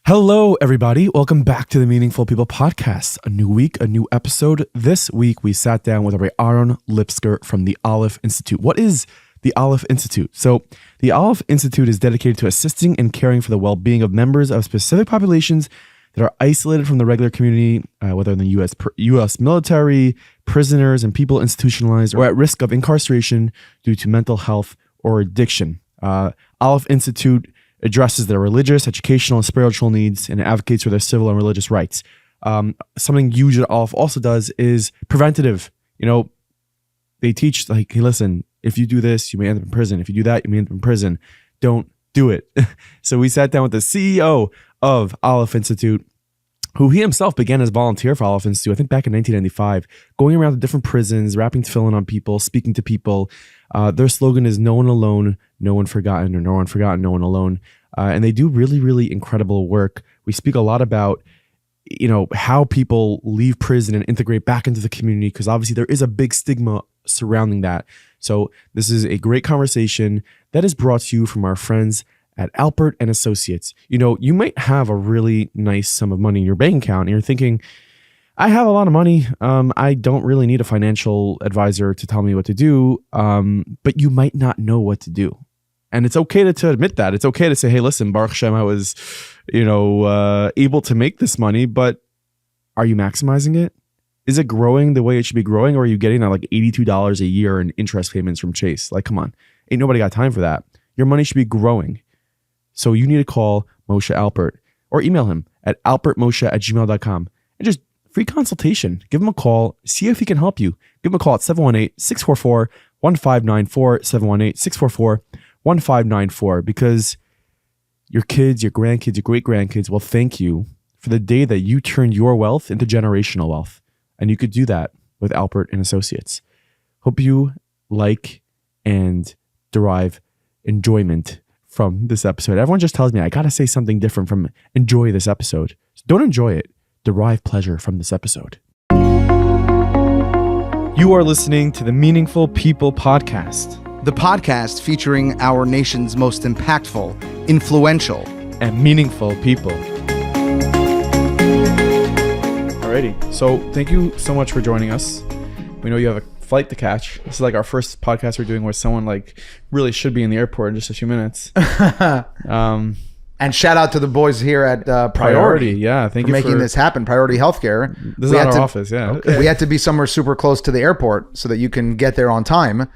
Hello, everybody. Welcome back to the Meaningful People podcast. A new week, a new episode. This week, we sat down with Rabbi Lipskar from the Aleph Institute. What is the Aleph Institute? So the Aleph Institute is dedicated to assisting and caring for the well-being of members of specific populations that are isolated from the regular community, whether in the U.S. military, prisoners, and people institutionalized or at risk of incarceration due to mental health or addiction. Aleph Institute addresses their religious, educational, and spiritual needs and advocates for their civil and religious rights. Something huge that Aleph also does is preventative. You know, they teach like, hey, listen, if you do this, you may end up in prison. If you do that, you may end up in prison. Don't do it. So we sat down with the CEO of Aleph Institute, who he himself began as volunteer for Aleph Institute, I think back in 1995, going around to different prisons, rapping tefillin on people, speaking to people. Their slogan is no one alone, no one forgotten, or no one forgotten, no one alone. And they do really, really incredible work. We speak a lot about, you know, how people leave prison and integrate back into the community, because obviously there is a big stigma surrounding that. So this is a great conversation that is brought to you from our friends at Alpert and Associates. You know, you might have a really nice sum of money in your bank account and you're thinking, I have a lot of money. I don't really need a financial advisor to tell me what to do. But you might not know what to do. And it's okay to admit that. It's okay to say, hey, listen, Baruch Hashem, I was, able to make this money, but are you maximizing it? Is it growing the way it should be growing? Or are you getting that like $82 a year in interest payments from Chase? Like, come on, ain't nobody got time for that. Your money should be growing. So you need to call Moshe Alpert or email him at alpertmoshe@gmail.com and just free consultation. Give him a call. See if he can help you. Give him a call at 718-644-1594, 718-644-1594, because your kids, your grandkids, your great-grandkids will thank you for the day that you turned your wealth into generational wealth. And you could do that with Alpert and Associates. Hope you like and derive enjoyment from this episode. Everyone just tells me I got to say something different from enjoy this episode. So don't enjoy it. Derive pleasure from this episode. You are listening to the Meaningful People podcast. The podcast featuring our nation's most impactful, influential, and meaningful people. Alrighty. So thank you so much for joining us. We know you have a flight to catch. This is like our first podcast we're doing where someone like really should be in the airport in just a few minutes. And shout out to the boys here at Priority. Yeah, thank you for making this happen. Priority Healthcare. This is not our office. Yeah, okay. We had to be somewhere super close to the airport so that you can get there on time.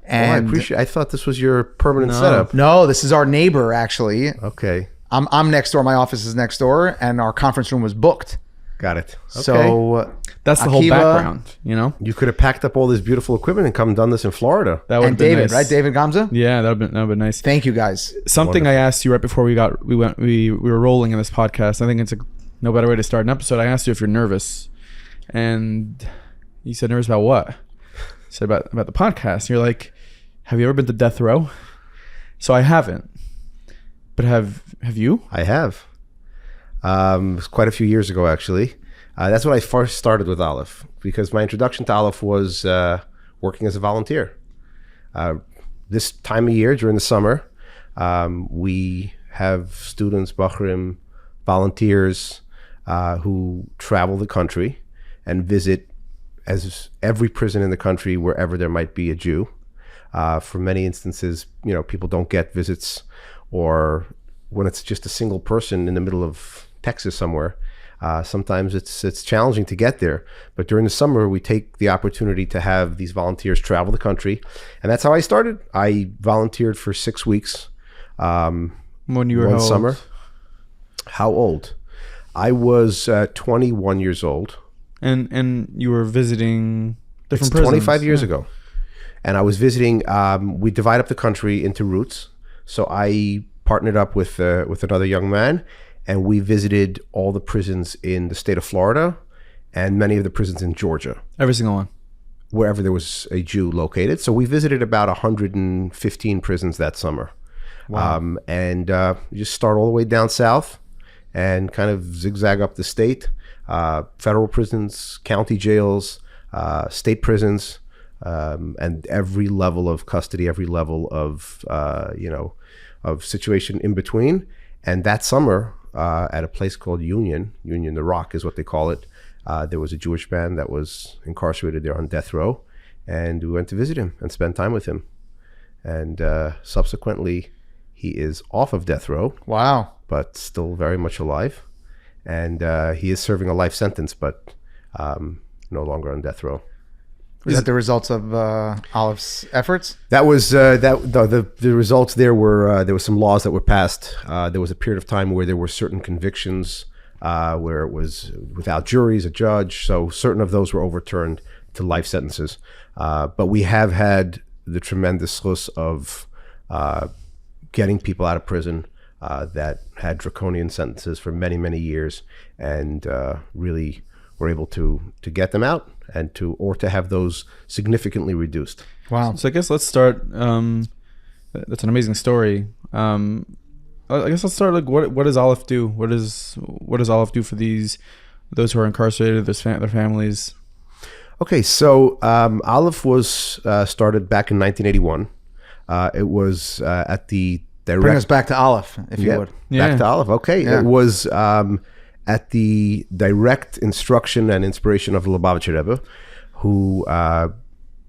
And I appreciate. I thought this was your permanent setup. No, this is our neighbor actually. Okay. I'm next door. My office is next door, and our conference room was booked. Got it. Okay. So that's the whole background, you know? You could have packed up all this beautiful equipment and come and done this in Florida. That would and have been David, nice. right? David Gamza? Yeah, that would have been nice. Thank you guys. Something wonderful. I asked you right before we were rolling in this podcast. I think it's no better way to start an episode. I asked you if you're nervous. And you said nervous about what? I said about the podcast. And you're like, have you ever been to death row? So I haven't. But have you? I have. It was quite a few years ago, actually. That's when I first started with Aleph, because my introduction to Aleph was working as a volunteer. This time of year, during the summer, we have students, Bachrim, volunteers who travel the country and visit as every prison in the country wherever there might be a Jew. For many instances, people don't get visits, or when it's just a single person in the middle of Texas somewhere. Sometimes it's challenging to get there, but during the summer we take the opportunity to have these volunteers travel the country, and that's how I started. I volunteered for 6 weeks. When you were one summer. How old? I was 21 years old, and you were visiting different prisons. 25 years ago, and I was visiting. We divide up the country into routes, so I partnered up with another young man. And we visited all the prisons in the state of Florida and many of the prisons in Georgia. Every single one. Wherever there was a Jew located. So we visited about 115 prisons that summer. Wow. And you just start all the way down south and kind of zigzag up the state. Federal prisons, county jails, state prisons, and every level of custody, every level of, of situation in between. And that summer, at a place called Union, the Rock is what they call it. There was a Jewish man that was incarcerated there on death row, and we went to visit him and spend time with him. And subsequently, he is off of death row. Wow. But still very much alive. And he is serving a life sentence, but no longer on death row. Was that the results of Aleph's efforts? That was the results. There were some laws that were passed. There was a period of time where there were certain convictions where it was without juries, a judge. So certain of those were overturned to life sentences. But we have had the tremendous source of getting people out of prison that had draconian sentences for many, many years, and really were able to get them out and to have those significantly reduced. Wow. So I guess let's start. That's an amazing story. I guess let's start. Like, what does Aleph do? What does Aleph do for those who are incarcerated, their families? Okay, so Aleph was started back in 1981. It was at the direct. Bring us back to Aleph, if you would. Back to Aleph. Okay, it was at the direct instruction and inspiration of the Lubavitcher Rebbe, who,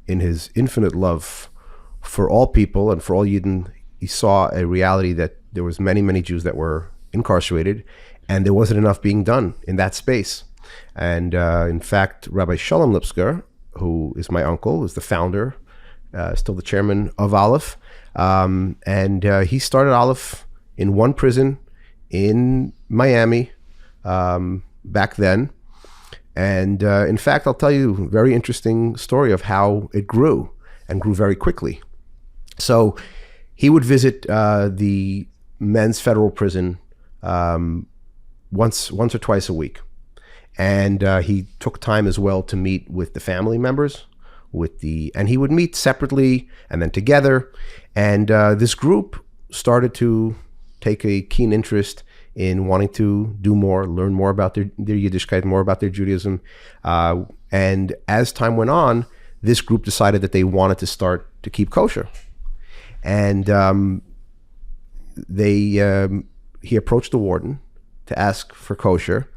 in his infinite love for all people and for all Yidden, he saw a reality that there was many, many Jews that were incarcerated, and there wasn't enough being done in that space. And in fact, Rabbi Shalom Lipskar, who is my uncle, is the founder, still the chairman of Aleph, and he started Aleph in one prison in Miami back then. And in fact, I'll tell you a very interesting story of how it grew, and grew very quickly. So he would visit the men's federal prison once or twice a week. And he took time as well to meet with the family members, and he would meet separately and then together. And this group started to take a keen interest in wanting to do more, learn more about their Yiddishkeit, more about their Judaism. And as time went on, this group decided that they wanted to start to keep kosher. And he approached the warden to ask for kosher.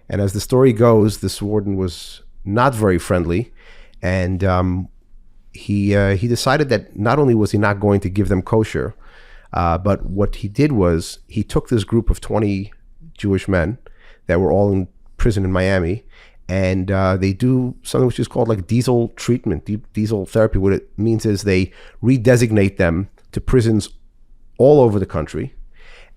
And as the story goes, this warden was not very friendly. And he decided that not only was he not going to give them kosher, but what he did was he took this group of 20 Jewish men that were all in prison in Miami, and they do something which is called like diesel treatment, diesel therapy. What it means is they redesignate them to prisons all over the country.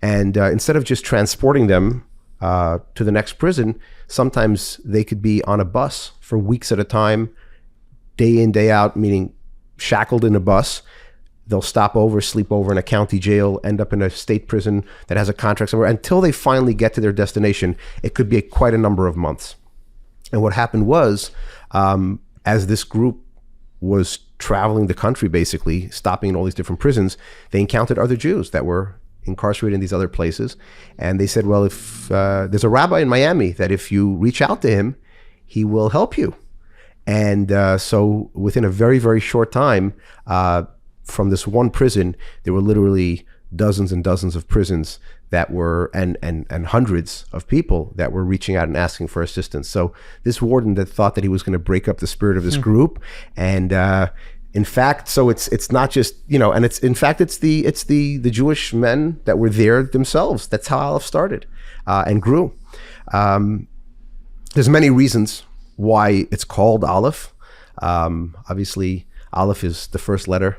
And instead of just transporting them to the next prison, sometimes they could be on a bus for weeks at a time, day in, day out, meaning shackled in a bus. They'll stop over, sleep over in a county jail, end up in a state prison that has a contract somewhere, until they finally get to their destination. It could be quite a number of months. And what happened was, as this group was traveling the country, basically stopping in all these different prisons, they encountered other Jews that were incarcerated in these other places. And they said, well, if there's a rabbi in Miami that if you reach out to him, he will help you. And so within a very, very short time, from this one prison, there were literally dozens and dozens of prisons that were, and hundreds of people that were reaching out and asking for assistance. So this warden that thought that he was going to break up the spirit of this group, and in fact, so it's not just, and it's the Jewish men that were there themselves. That's how Aleph started and grew. There's many reasons why it's called Aleph. Obviously, Aleph is the first letter.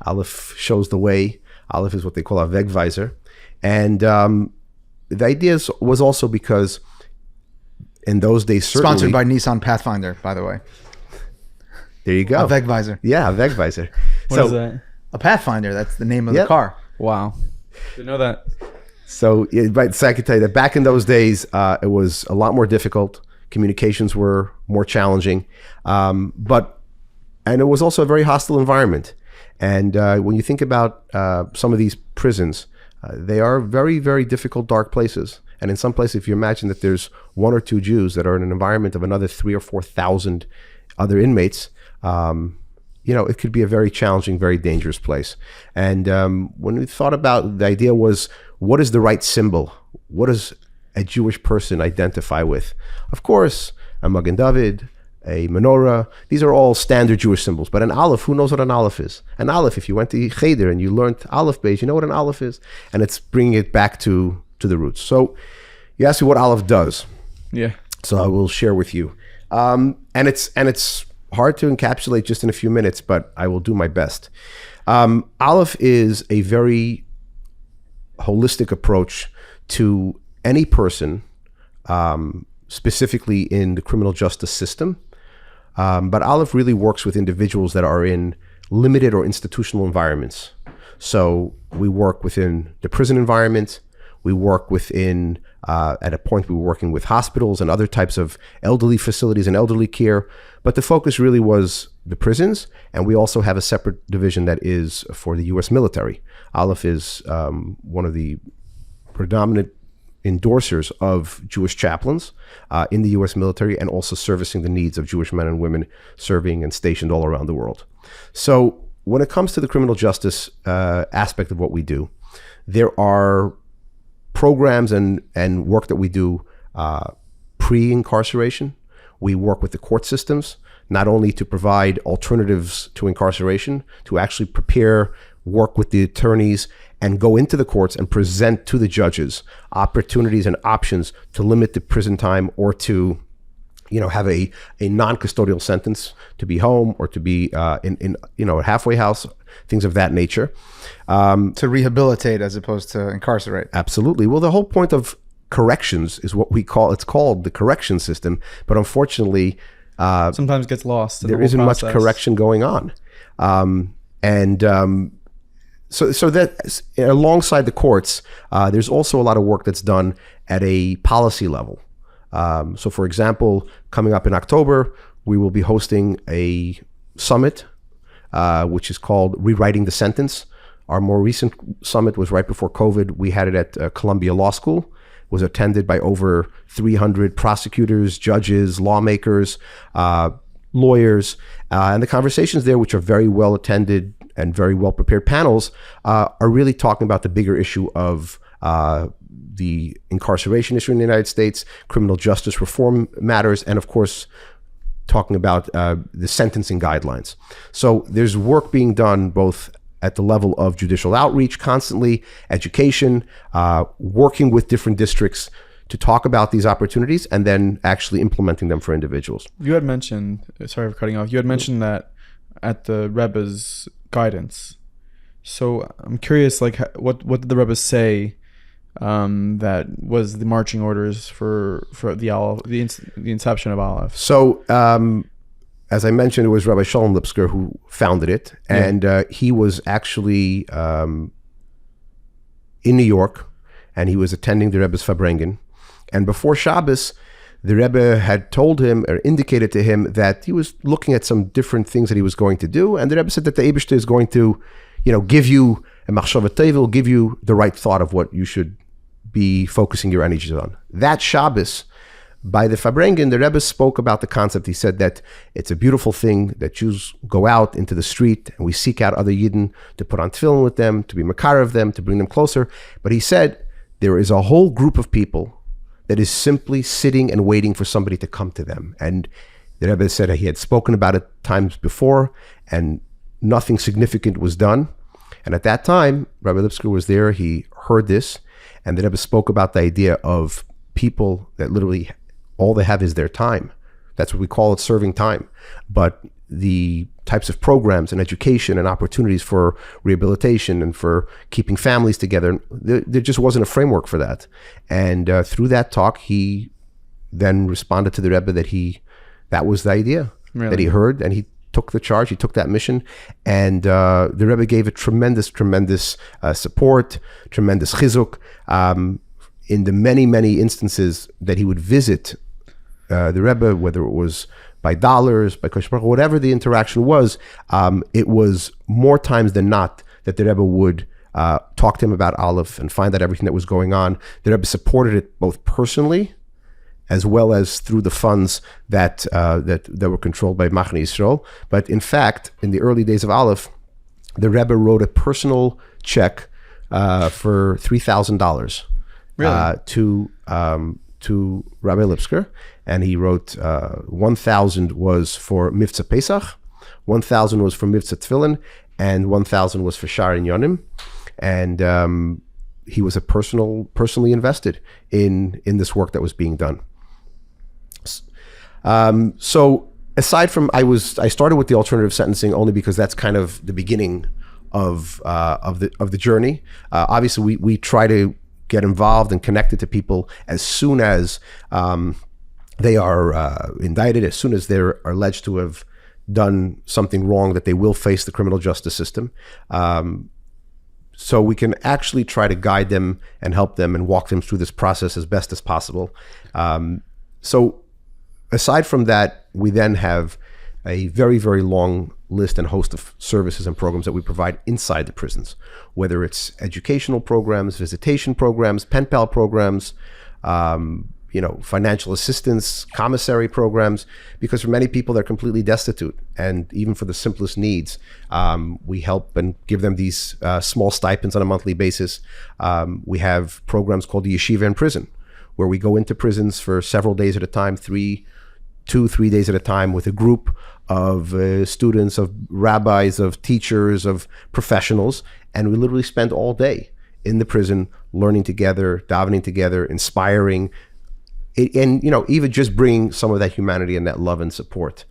Aleph shows the way. Aleph is what they call a Wegweiser. And the idea was also because in those days, certainly... Sponsored by Nissan Pathfinder, by the way. There you go. A Wegweiser. Yeah, a Wegweiser. What is that? A Pathfinder, that's the name of the car. Wow. Didn't know that. So I can tell you that back in those days, it was a lot more difficult. Communications were more challenging. And it was also a very hostile environment. And when you think about some of these prisons, they are very, very difficult, dark places. And in some places, if you imagine that there's one or two Jews that are in an environment of another 3,000 or 4,000 other inmates, it could be a very challenging, very dangerous place. And when we thought about, the idea was, what is the right symbol? What does a Jewish person identify with? Of course, a Magen David, a menorah. These are all standard Jewish symbols. But an Aleph, who knows what an Aleph is? An Aleph, if you went to Cheder and you learned Aleph Beis, you know what an Aleph is? And it's bringing it back to the roots. So you ask me what Aleph does. Yeah. So I will share with you. And it's hard to encapsulate just in a few minutes, but I will do my best. Aleph is a very holistic approach to any person, specifically in the criminal justice system. But Aleph really works with individuals that are in limited or institutional environments. So we work within the prison environment. We work within, at a point we were working with hospitals and other types of elderly facilities and elderly care. But the focus really was the prisons. And we also have a separate division that is for the U.S. military. Aleph is one of the predominant endorsers of Jewish chaplains in the U.S. military, and also servicing the needs of Jewish men and women serving and stationed all around the world. So when it comes to the criminal justice aspect of what we do, there are programs and work that we do pre-incarceration. We work with the court systems, not only to provide alternatives to incarceration, to actually prepare, work with the attorneys, and go into the courts and present to the judges opportunities and options to limit the prison time, or to, have a non-custodial sentence, to be home, or to be in a halfway house, things of that nature. To rehabilitate as opposed to incarcerate. Absolutely. Well, the whole point of corrections is what it's called the correction system, but unfortunately, sometimes gets lost. There isn't much correction going on. So that alongside the courts, there's also a lot of work that's done at a policy level. So for example, coming up in October, we will be hosting a summit, which is called Rewriting the Sentence. Our more recent summit was right before COVID. We had it at Columbia Law School. It was attended by over 300 prosecutors, judges, lawmakers, lawyers, and the conversations there, which are very well attended and very well prepared panels, are really talking about the bigger issue of the incarceration issue in the United States, criminal justice reform matters, and of course, talking about the sentencing guidelines. So there's work being done both at the level of judicial outreach constantly, education, working with different districts to talk about these opportunities, and then actually implementing them for individuals. You had mentioned, sorry for cutting off, you had mentioned that at the Rebbe's guidance. So I'm curious, what did the Rebbe say that was the marching orders for the Aleph, the inception of Aleph? So as I mentioned, it was Rabbi Shalom Lipskar who founded it, and he was actually in New York, and he was attending the Rebbe's Farbrengen. And before Shabbos, the Rebbe had told him or indicated to him that he was looking at some different things that he was going to do. And the Rebbe said that the Eibishter is going to, give you a machshava teva, give you the right thought of what you should be focusing your energies on. That Shabbos, by the Farbrengen, the Rebbe spoke about the concept. He said that it's a beautiful thing that Jews go out into the street and we seek out other Yidden to put on tefillin with them, to be makar of them, to bring them closer. But he said there is a whole group of people that is simply sitting and waiting for somebody to come to them. And the Rebbe said he had spoken about it times before, and nothing significant was done. And at that time, Rabbi Lipskar was there. He heard this, and the Rebbe spoke about the idea of people that literally all they have is their time. That's what we call it, serving time. But the types of programs and education and opportunities for rehabilitation and for keeping families together, there just wasn't a framework for that. And through that talk, he then responded to the Rebbe that was the idea that he heard, and he took the charge, he took that mission, and the Rebbe gave it tremendous support, tremendous chizuk. In the many instances that he would visit the Rebbe, whether it was by dollars, by Kosh Baruch Hu, whatever the interaction was, it was more times than not that the Rebbe would talk to him about Aleph and find out everything that was going on. The Rebbe supported it both personally as well as through the funds that were controlled by Machne Yisrael. But in fact, in the early days of Aleph, the Rebbe wrote a personal check for $3,000 Really? To Rabbi Lipskar, and he wrote 1,000 was for Mitzvah Pesach, 1,000 was for Mitzvah Tefillin, and 1,000 was for Shar and Yonim. And he was personally invested in this work that was being done. So aside from, I started with the alternative sentencing only because that's kind of the beginning of the journey. Obviously, we try to get involved and connected to people as soon as they are indicted, as soon as they're alleged to have done something wrong, that they will face the criminal justice system. So we can actually try to guide them and help them and walk them through this process as best as possible. So aside from that, we then have a very, very long list and host of services and programs that we provide inside the prisons, whether it's educational programs, visitation programs, pen pal programs, financial assistance, commissary programs, because for many people, they're completely destitute. And even for the simplest needs, we help and give them these small stipends on a monthly basis. We have programs called the Yeshiva in Prison, where we go into prisons for several days at a time, 3 days at a time, with a group of students, of rabbis, of teachers, of professionals, and we literally spend all day in the prison learning together, davening together, inspiring, and even just bringing some of that humanity and that love and support.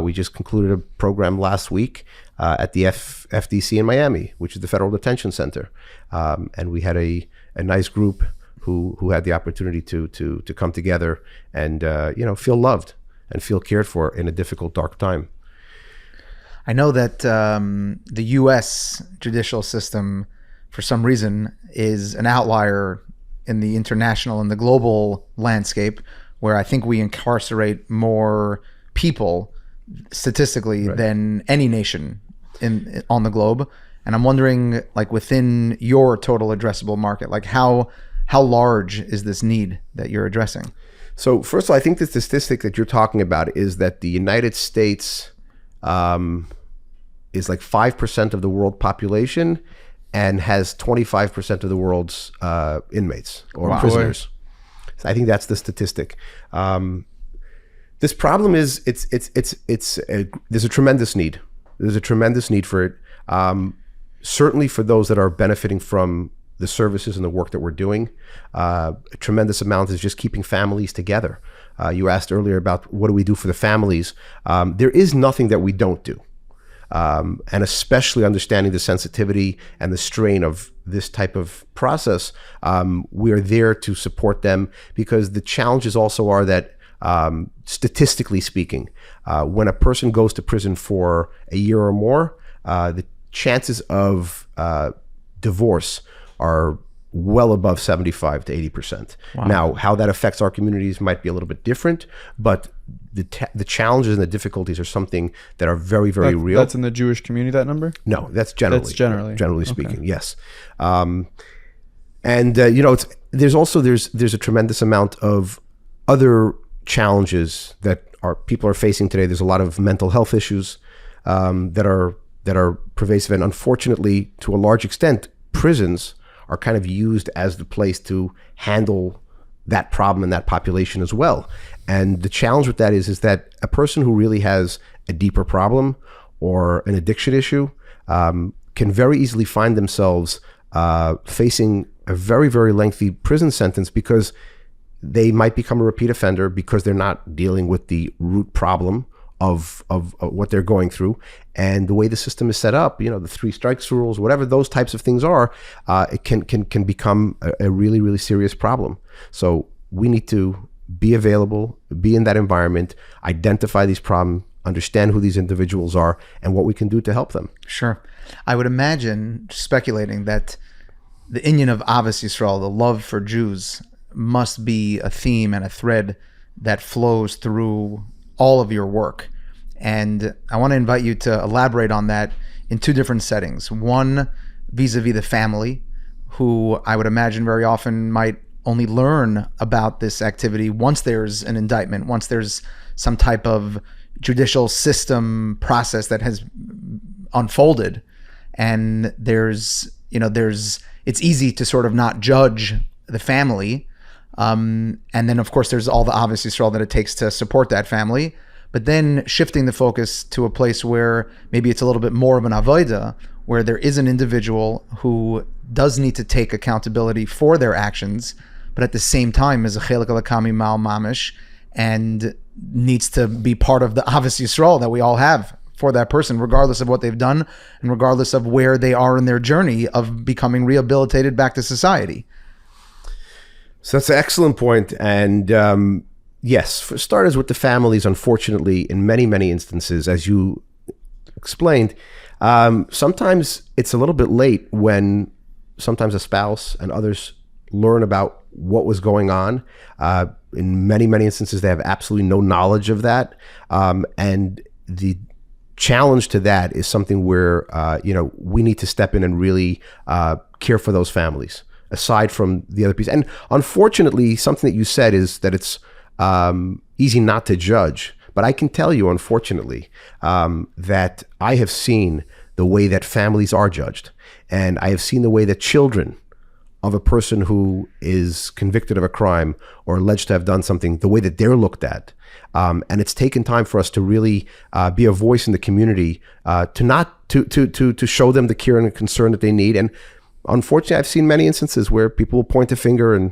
We just concluded a program last week at the FDC in Miami, which is the Federal Detention Center, and we had a nice group who had the opportunity to come together and feel loved and feel cared for in a difficult, dark time. I know that the U.S. judicial system, for some reason, is an outlier in the international and the global landscape, where I think we incarcerate more people statistically than any nation on the globe. And I'm wondering, like, within your total addressable market, like how large is this need that you're addressing? So first of all, I think the statistic that you're talking about is that the United States is like 5% of the world population and has 25% of the world's inmates or prisoners. So I think that's the statistic. This problem is there's a tremendous need. There's a tremendous need for it. Certainly for those that are benefiting from the services and the work that we're doing. A tremendous amount is just keeping families together. You asked earlier about what do we do for the families. There is nothing that we don't do. And especially understanding the sensitivity and the strain of this type of process, we are there to support them, because the challenges also are that, statistically speaking, when a person goes to prison for a year or more, the chances of divorce are well above 75 to 80%. Wow. Now, how that affects our communities might be a little bit different, but the challenges and the difficolties are something that are very, very real. That's in the Jewish community, that number? No, that's generally. That's generally speaking, okay. Yes. There's a tremendous amount of other challenges that people are facing today. There's a lot of mental health issues that are pervasive, and unfortunately, to a large extent, prisons are kind of used as the place to handle that problem in that population as well. And the challenge with that is that a person who really has a deeper problem or an addiction issue can very easily find themselves facing a very, very lengthy prison sentence, because they might become a repeat offender because they're not dealing with the root problem of what they're going through. And the way the system is set up, the 3 strikes rules, whatever those types of things are, it can become a really, really serious problem. So we need to be available, be in that environment, identify these problems, understand who these individuals are, and what we can do to help them. Sure. I would imagine, speculating, that the inyan of Avos Yisrael, the love for Jews, must be a theme and a thread that flows through all of your work. And I want to invite you to elaborate on that in 2 different settings. One, vis-a-vis the family, who I would imagine very often might only learn about this activity once there's an indictment, once there's some type of judicial system process that has unfolded. And it's easy to sort of not judge the family. And then, of course, there's all the obvious Yisrael that it takes to support that family. But then shifting the focus to a place where maybe it's a little bit more of an avodah, where there is an individual who does need to take accountability for their actions, but at the same time is a chelik alakami mal mamish and needs to be part of the obvious Yisrael that we all have for that person, regardless of what they've done and regardless of where they are in their journey of becoming rehabilitated back to society. So that's an excellent point. And yes, for starters, with the families, unfortunately, in many, many instances, as you explained, sometimes it's a little bit late when sometimes a spouse and others learn about what was going on. In many, many instances, they have absolutely no knowledge of that. And the challenge to that is something where, we need to step in and really care for those families, aside from the other piece. And unfortunately, something that you said is that it's easy not to judge. But I can tell you, unfortunately, that I have seen the way that families are judged. And I have seen the way that children of a person who is convicted of a crime or alleged to have done something, the way that they're looked at. And it's taken time for us to really be a voice in the community, to show them the care and the concern that they need. And unfortunately, I've seen many instances where people will point a finger and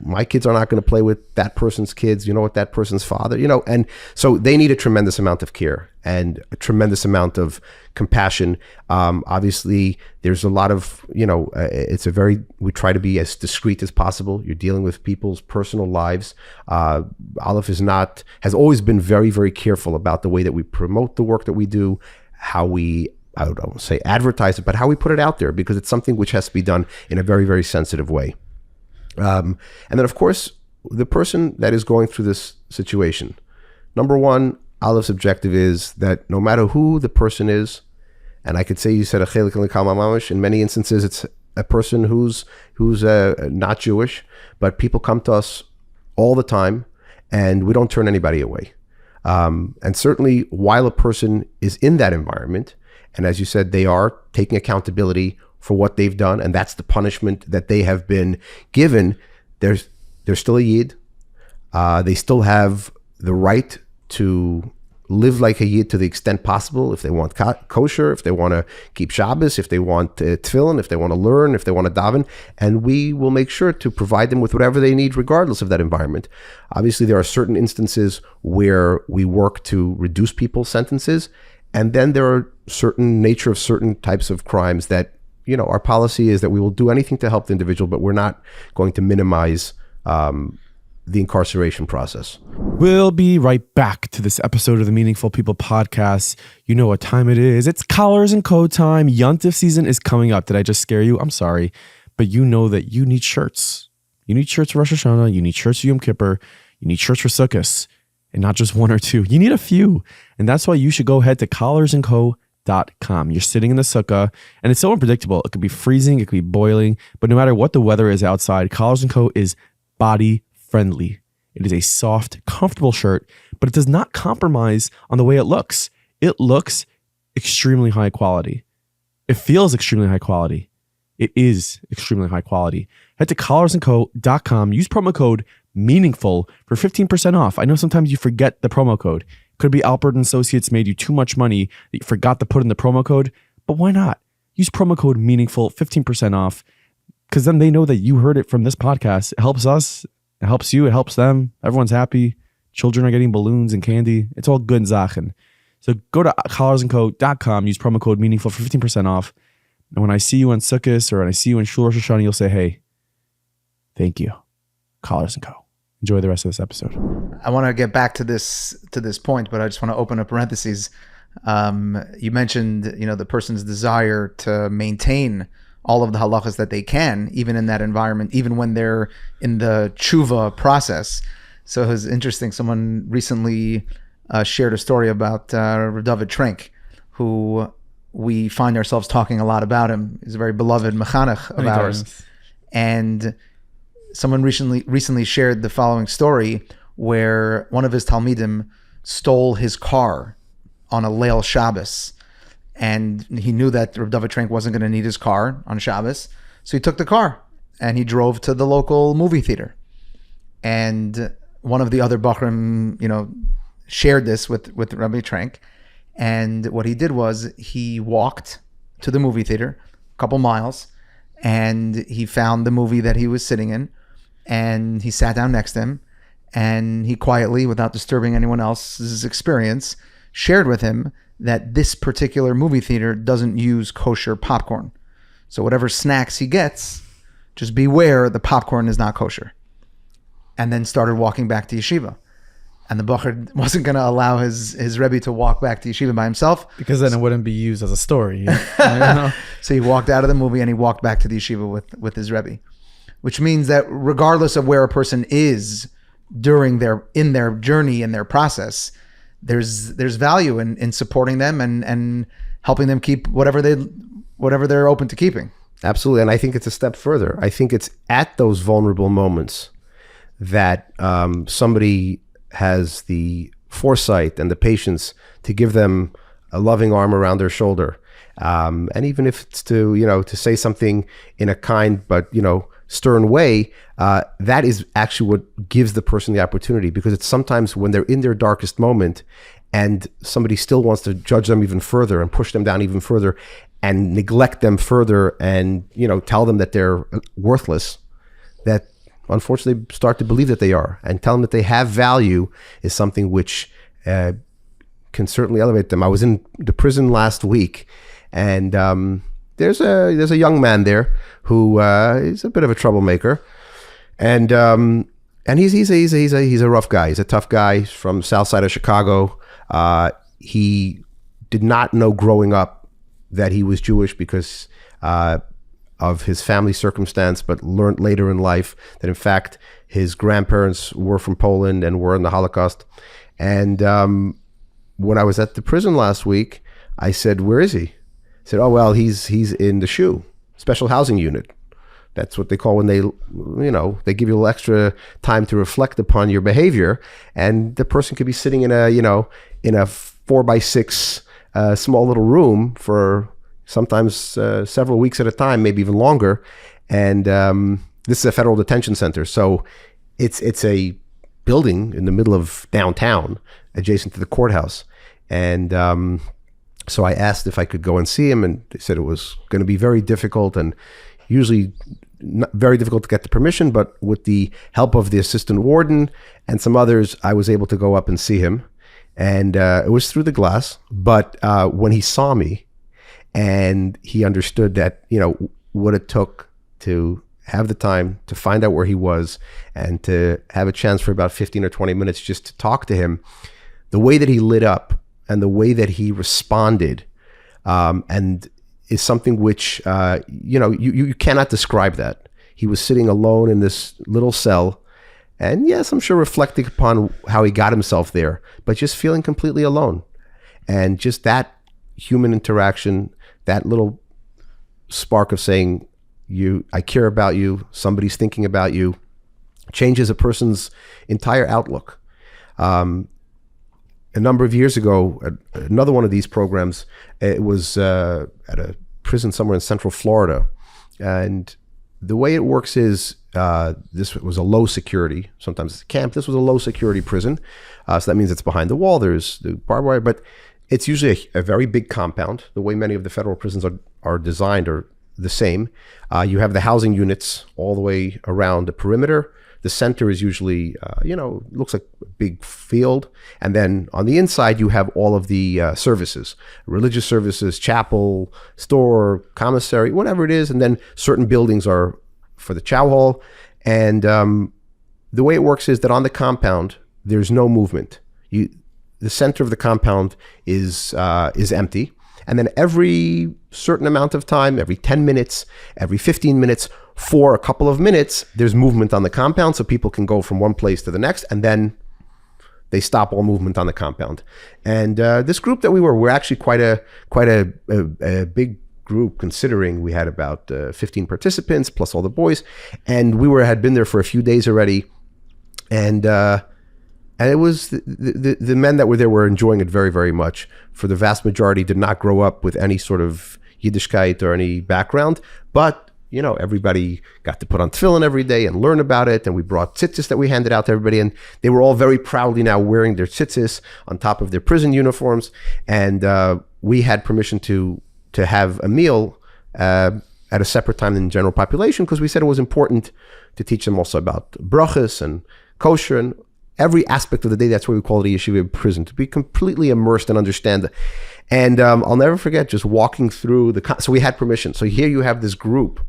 my kids are not going to play with that person's kids, with that person's father, and so they need a tremendous amount of care and a tremendous amount of compassion. Obviously, there's a lot of, we try to be as discreet as possible. You're dealing with people's personal lives. Aleph has always been very, very careful about the way that we promote the work that we do, how we, I don't say advertise it, but how we put it out there, because it's something which has to be done in a very, very sensitive way. And then, of course, the person that is going through this situation, number one, Aleph's objective is that no matter who the person is, and I could say you said a chelik l'kal mamash, in many instances it's a person who's not Jewish, but people come to us all the time, and we don't turn anybody away. And certainly, while a person is in that environment, and as you said, they are taking accountability for what they've done, and that's the punishment that they have been given, they're still a Yid. They still have the right to live like a Yid to the extent possible. If they want kosher, if they want to keep Shabbos, if they want tefillin, if they want to learn, if they want to daven, and we will make sure to provide them with whatever they need, regardless of that environment. Obviously, there are certain instances where we work to reduce people's sentences, and then there are certain types of crimes that, our policy is that we will do anything to help the individual, but we're not going to minimize the incarceration process. We'll be right back to this episode of the Meaningful People podcast. You know what time it is. It's collars and coat time. Yontif season is coming up. Did I just scare you? I'm sorry. But you know that you need shirts. You need shirts for Rosh Hashanah. You need shirts for Yom Kippur. You need shirts for Sukkot. And not just one or two. You need a few. And that's why you should go ahead to collarsandco.com. You're sitting in the sukkah, and it's so unpredictable. It could be freezing, it could be boiling, but no matter what the weather is outside, Collars & Co. is body friendly. It is a soft, comfortable shirt, but it does not compromise on the way it looks. It looks extremely high quality. It feels extremely high quality. It is extremely high quality. Head to collarsandco.com. Use promo code MEANINGFUL for 15% off. I know sometimes you forget the promo code. Could be Alpert and Associates made you too much money that you forgot to put in the promo code, but why not? Use promo code MEANINGFUL, 15% off, because then they know that you heard it from this podcast. It helps us, it helps you, it helps them. Everyone's happy. Children are getting balloons and candy. It's all good Zachen. So go to collarsandco.com, use promo code MEANINGFUL for 15% off. And when I see you on Sukkot or when I see you in Shul Rosh Hashanah, you'll say, hey, thank you, Collars & Co. Enjoy the rest of this episode. I want to get back to this point, but I just want to open a parentheses. You mentioned, the person's desire to maintain all of the halachas that they can, even in that environment, even when they're in the tshuva process. So it was interesting. Someone recently shared a story about David Trenk, who we find ourselves talking a lot about him. He's a very beloved mechanech of ours. And someone recently shared the following story where one of his Talmidim stole his car on a Leil Shabbos. And he knew that Rabbi David Trenk wasn't going to need his car on Shabbos. So he took the car and he drove to the local movie theater. And one of the other Bachrim, shared this with Rabbi Trank. And what he did was he walked to the movie theater a couple miles, and he found the movie that he was sitting in, and he sat down next to him, and he quietly, without disturbing anyone else's experience, shared with him that this particular movie theater doesn't use kosher popcorn. So whatever snacks he gets, just beware the popcorn is not kosher. And then started walking back to yeshiva. And the Bacher wasn't going to allow his Rebbe to walk back to yeshiva by himself. Because then it wouldn't be used as a story. You So he walked out of the movie and he walked back to the yeshiva with his Rebbe. Which means that regardless of where a person is in their journey, in their process, there's value in supporting them and helping them keep whatever they're open to keeping. Absolutely. And I think it's a step further. I think it's at those vulnerable moments that somebody has the foresight and the patience to give them a loving arm around their shoulder. And even if it's to say something in a kind but, stern way, that is actually what gives the person the opportunity, because it's sometimes when they're in their darkest moment and somebody still wants to judge them even further and push them down even further and neglect them further and, tell them that they're worthless, that unfortunately start to believe that they are, and tell them that they have value is something which can certainly elevate them. I was in the prison last week, and there's a young man there who is a bit of a troublemaker, and he's a rough guy. He's a tough guy. He's from the south side of Chicago. He did not know growing up that he was Jewish because of his family circumstance, but learned later in life that in fact his grandparents were from Poland and were in the Holocaust. And when I was at the prison last week, I said, "Where is he?" I said, "Oh, well, he's in the SHU, special housing unit." That's what they call when they give you a little extra time to reflect upon your behavior. And the person could be sitting in a 4x6 small little room for sometimes several weeks at a time, maybe even longer. And this is a federal detention center. So it's a building in the middle of downtown adjacent to the courthouse. And so I asked if I could go and see him, and they said it was going to be very difficult, and usually very difficult to get the permission, but with the help of the assistant warden and some others, I was able to go up and see him. And it was through the glass. But when he saw me and he understood that, what it took to have the time to find out where he was and to have a chance for about 15 or 20 minutes just to talk to him, the way that he lit up and the way that he responded, and is something which, you cannot describe that. He was sitting alone in this little cell, and yes, I'm sure reflecting upon how he got himself there, but just feeling completely alone. And just that human interaction, that little spark of saying, I care about you, somebody's thinking about you, changes a person's entire outlook. A number of years ago, another one of these programs, it was at a prison somewhere in Central Florida. And the way it works is, this was a low security, sometimes it's a camp, this was a low security prison. So that means it's behind the wall, there's the barbed wire, but it's usually a very big compound. The way many of the federal prisons are designed are the same. You have the housing units all the way around the perimeter. The center is usually, looks like a big field. And then on the inside, you have all of the services, religious services, chapel, store, commissary, whatever it is. And then certain buildings are for the chow hall. And the way it works is that on the compound, there's no movement. The center of the compound is empty. And then every certain amount of time, every 10 minutes, every 15 minutes, for a couple of minutes, there's movement on the compound, so people can go from one place to the next, and then they stop all movement on the compound. And this group that we're actually quite a big group, considering we had about 15 participants plus all the boys, and had been there for a few days already, and it was the men that were there were enjoying it very, very much. For the vast majority, did not grow up with any sort of Yiddishkeit or any background, but everybody got to put on tefillin every day and learn about it. And we brought tzitzis that we handed out to everybody. And they were all very proudly now wearing their tzitzis on top of their prison uniforms. And we had permission to have a meal at a separate time than the general population, because we said it was important to teach them also about brachas and kosher and every aspect of the day. That's why we call it a yeshiva prison, to be completely immersed and understand it. And I'll never forget just walking through so we had permission. So here you have this group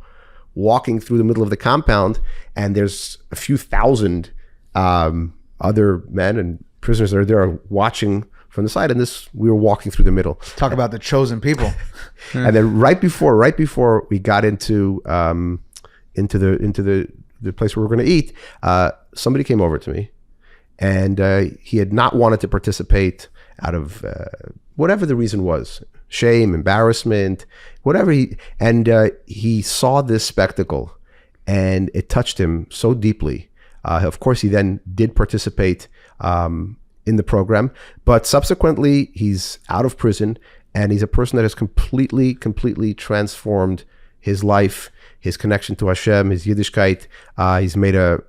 walking through the middle of the compound, and there's a few thousand other men and prisoners that are there watching from the side. And we were walking through the middle. Talk about the chosen people. And then right before we got into the place where we're going to eat, somebody came over to me, and he had not wanted to participate out of whatever the reason was, shame, embarrassment, whatever. He saw this spectacle, and it touched him so deeply. Of course, he then did participate in the program, but subsequently he's out of prison, and he's a person that has completely transformed his life, his connection to Hashem, his Yiddishkeit. He's made a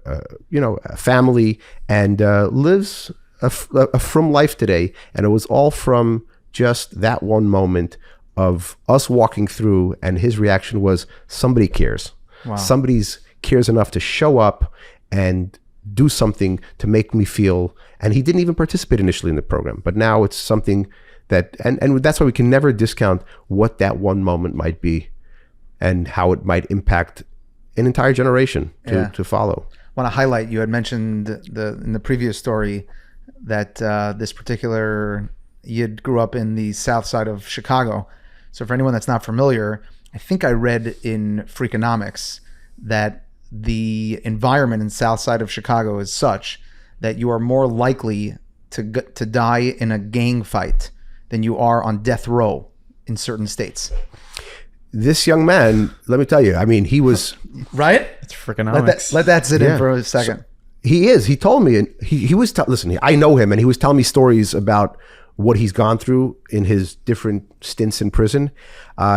family, and lives a frum life today. And it was all from just that one moment of us walking through, and his reaction was, somebody cares. Wow. Somebody's cares enough to show up and do something to make me feel. And he didn't even participate initially in the program, but now it's something that, and that's why we can never discount what that one moment might be and how it might impact an entire generation to follow. I want to highlight, you had mentioned in the previous story that this particular Yid grew up in the south side of Chicago. So for anyone that's not familiar, I think I read in Freakonomics that the environment in south side of Chicago is such that you are more likely to die in a gang fight than you are on death row in certain states. This young man, let me tell you, I mean, he was... Right? It's freakonomics. Let that sit in for a second. So he is. He told me, and he was... listen, I know him, and he was telling me stories about what he's gone through in his different stints in prison.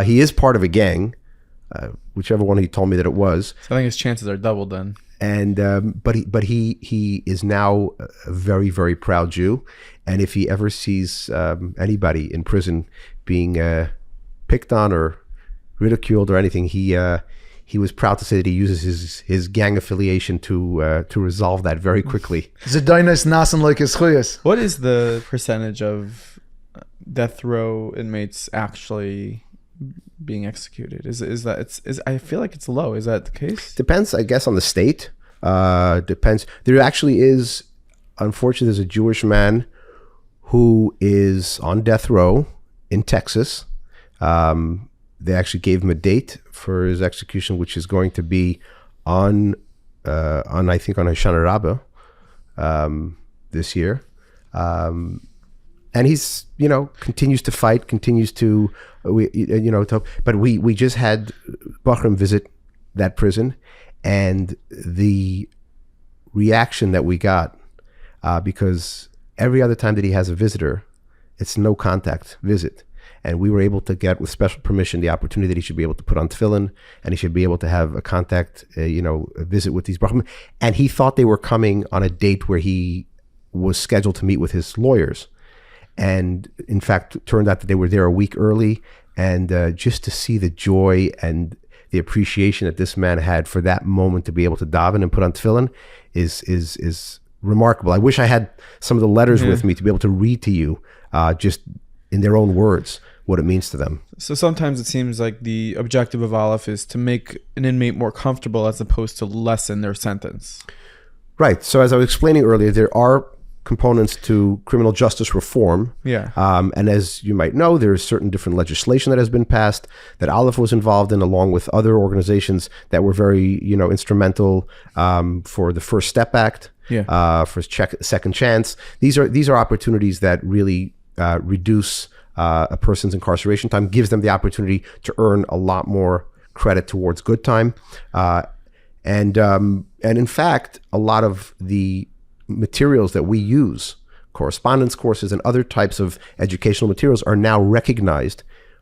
He is part of a gang, whichever one he told me that it was. So I think his chances are doubled then. And but he is now a very, very proud Jew, and if he ever sees anybody in prison being picked on or ridiculed or anything, he was proud to say that he uses his gang affiliation to resolve that very quickly. What is the percentage of death row inmates actually being executed? Is I feel like it's low. Is that the case? Depends, I guess, on the state. Depends. There actually is, unfortunately, there's a Jewish man who is on death row in Texas. They actually gave him a date for his execution, which is going to be on I think on Hoshana Rabbah this year. And he's, continues to fight, continues to, but we just had Bachram visit that prison, and the reaction that we got, because every other time that he has a visitor, it's no contact visit. And we were able to get, with special permission, the opportunity that he should be able to put on tefillin, and he should be able to have a contact, a visit with these Brahmin. And he thought they were coming on a date where he was scheduled to meet with his lawyers. And in fact, it turned out that they were there a week early. And just to see the joy and the appreciation that this man had for that moment to be able to daven and put on tefillin is remarkable. I wish I had some of the letters with me to be able to read to you, just in their own words, what it means to them. So sometimes it seems like the objective of Aleph is to make an inmate more comfortable as opposed to lessen their sentence. Right. So as I was explaining earlier, there are components to criminal justice reform. Yeah. And as you might know, there is certain different legislation that has been passed that Aleph was involved in, along with other organizations that were very, instrumental for the First Step Act, for Second Chance. These are opportunities that really reduce a person's incarceration time, gives them the opportunity to earn a lot more credit towards good time. And in fact, a lot of the materials that we use, correspondence courses and other types of educational materials, are now recognized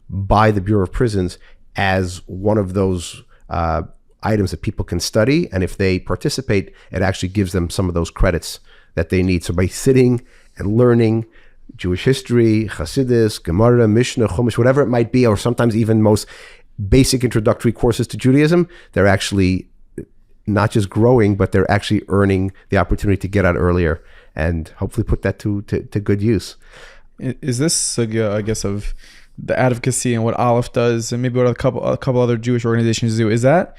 by the Bureau of Prisons as one of those items that people can study, and if they participate, it actually gives them some of those credits that they need. So by sitting and learning Jewish history, Hasidus, Gemara, Mishnah, Chumash, whatever it might be, or sometimes even most basic introductory courses to Judaism, they're actually not just growing, but they're actually earning the opportunity to get out earlier and hopefully put that to good use. Is this, I guess, of the advocacy and what Aleph does, and maybe what a couple other Jewish organizations do, is that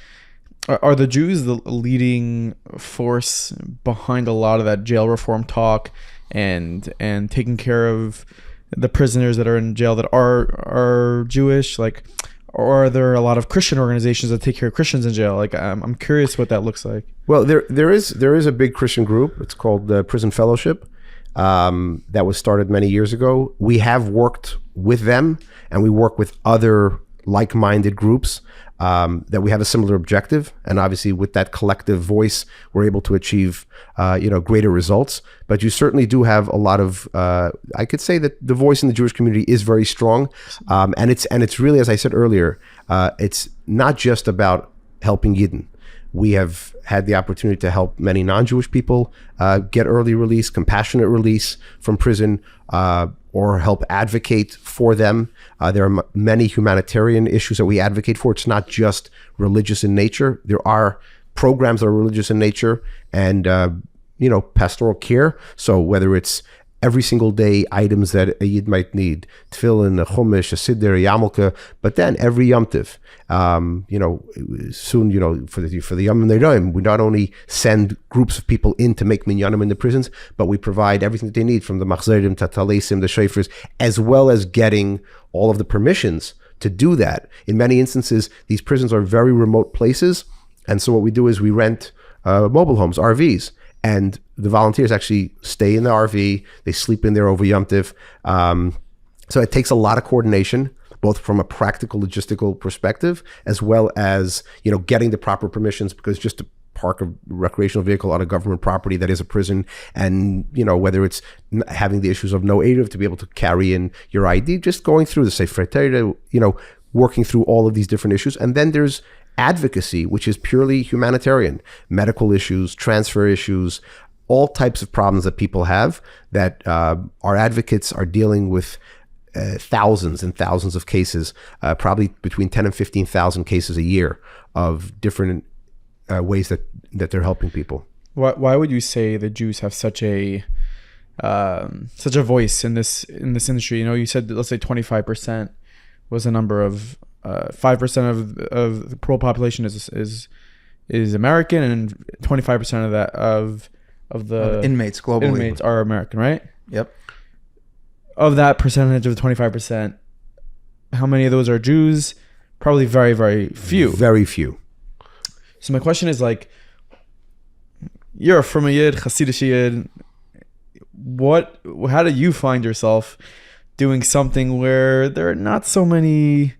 are the Jews the leading force behind a lot of that jail reform talk and taking care of the prisoners that are in jail that are Jewish? Like, or are there a lot of Christian organizations that take care of Christians in jail? Like, I'm curious what that looks like. Well, there is a big Christian group. It's called the Prison Fellowship. That was started many years ago. We have worked with them, and we work with other like-minded groups that we have a similar objective. And obviously, with that collective voice, we're able to achieve greater results. But you certainly do have a lot of. I could say that the voice in the Jewish community is very strong, and it's really, as I said earlier, it's not just about helping Yidden. We have had the opportunity to help many non-Jewish people get early release, compassionate release from prison, or help advocate for them. There are many humanitarian issues that we advocate for. It's not just religious in nature. There are programs that are religious in nature and, pastoral care. So whether it's every single day items that a Yid might need, tefillin, a chumash, a siddur, a yarmulke, but then every Yom Tov, soon, for the Yom Nedarim, we not only send groups of people in to make minyanim in the prisons, but we provide everything that they need, from the machzerim, tatalesim, the shofars, as well as getting all of the permissions to do that. In many instances, these prisons are very remote places, and so what we do is we rent mobile homes, RVs, and the volunteers actually stay in the RV. They sleep in there over Yom Tov. So it takes a lot of coordination, both from a practical, logistical perspective, as well as, getting the proper permissions, because just to park a recreational vehicle on a government property that is a prison, and, whether it's having the issues of no aid to be able to carry in your ID, just going through the Sefer Torah, working through all of these different issues. And then there's advocacy, which is purely humanitarian, medical issues, transfer issues, all types of problems that people have, that our advocates are dealing with thousands and thousands of cases, probably between 10 and 15,000 cases a year of different ways that they're helping people. Why would you say the Jews have such a voice in this industry? You said, let's say 25% was the number of 5% of the parole population is American, and 25% of that of the inmates globally are American, right? Yep. Of that percentage of the 25%, how many of those are Jews? Probably very, very few. Very few. So my question is, like, you're from a Yid, Hasidic Yid. How do you find yourself doing something where there are not so many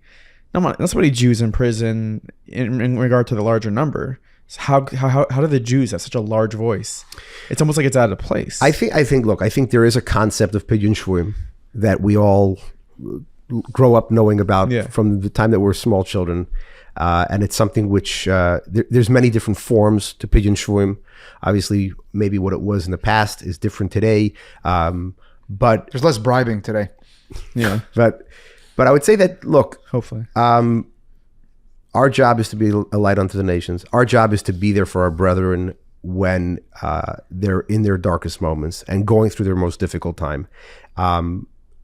Jews in prison in regard to the larger number? So how do the Jews have such a large voice? It's almost like it's out of place. I think there is a concept of pidyon shvuim that we all grow up knowing about from the time that we're small children. And it's something which there's many different forms to pidyon shvuim. Obviously, maybe what it was in the past is different today. But there's less bribing today. Yeah. But I would say that, look, hopefully, our job is to be a light unto the nations. Our job is to be there for our brethren when they're in their darkest moments and going through their most difficult time.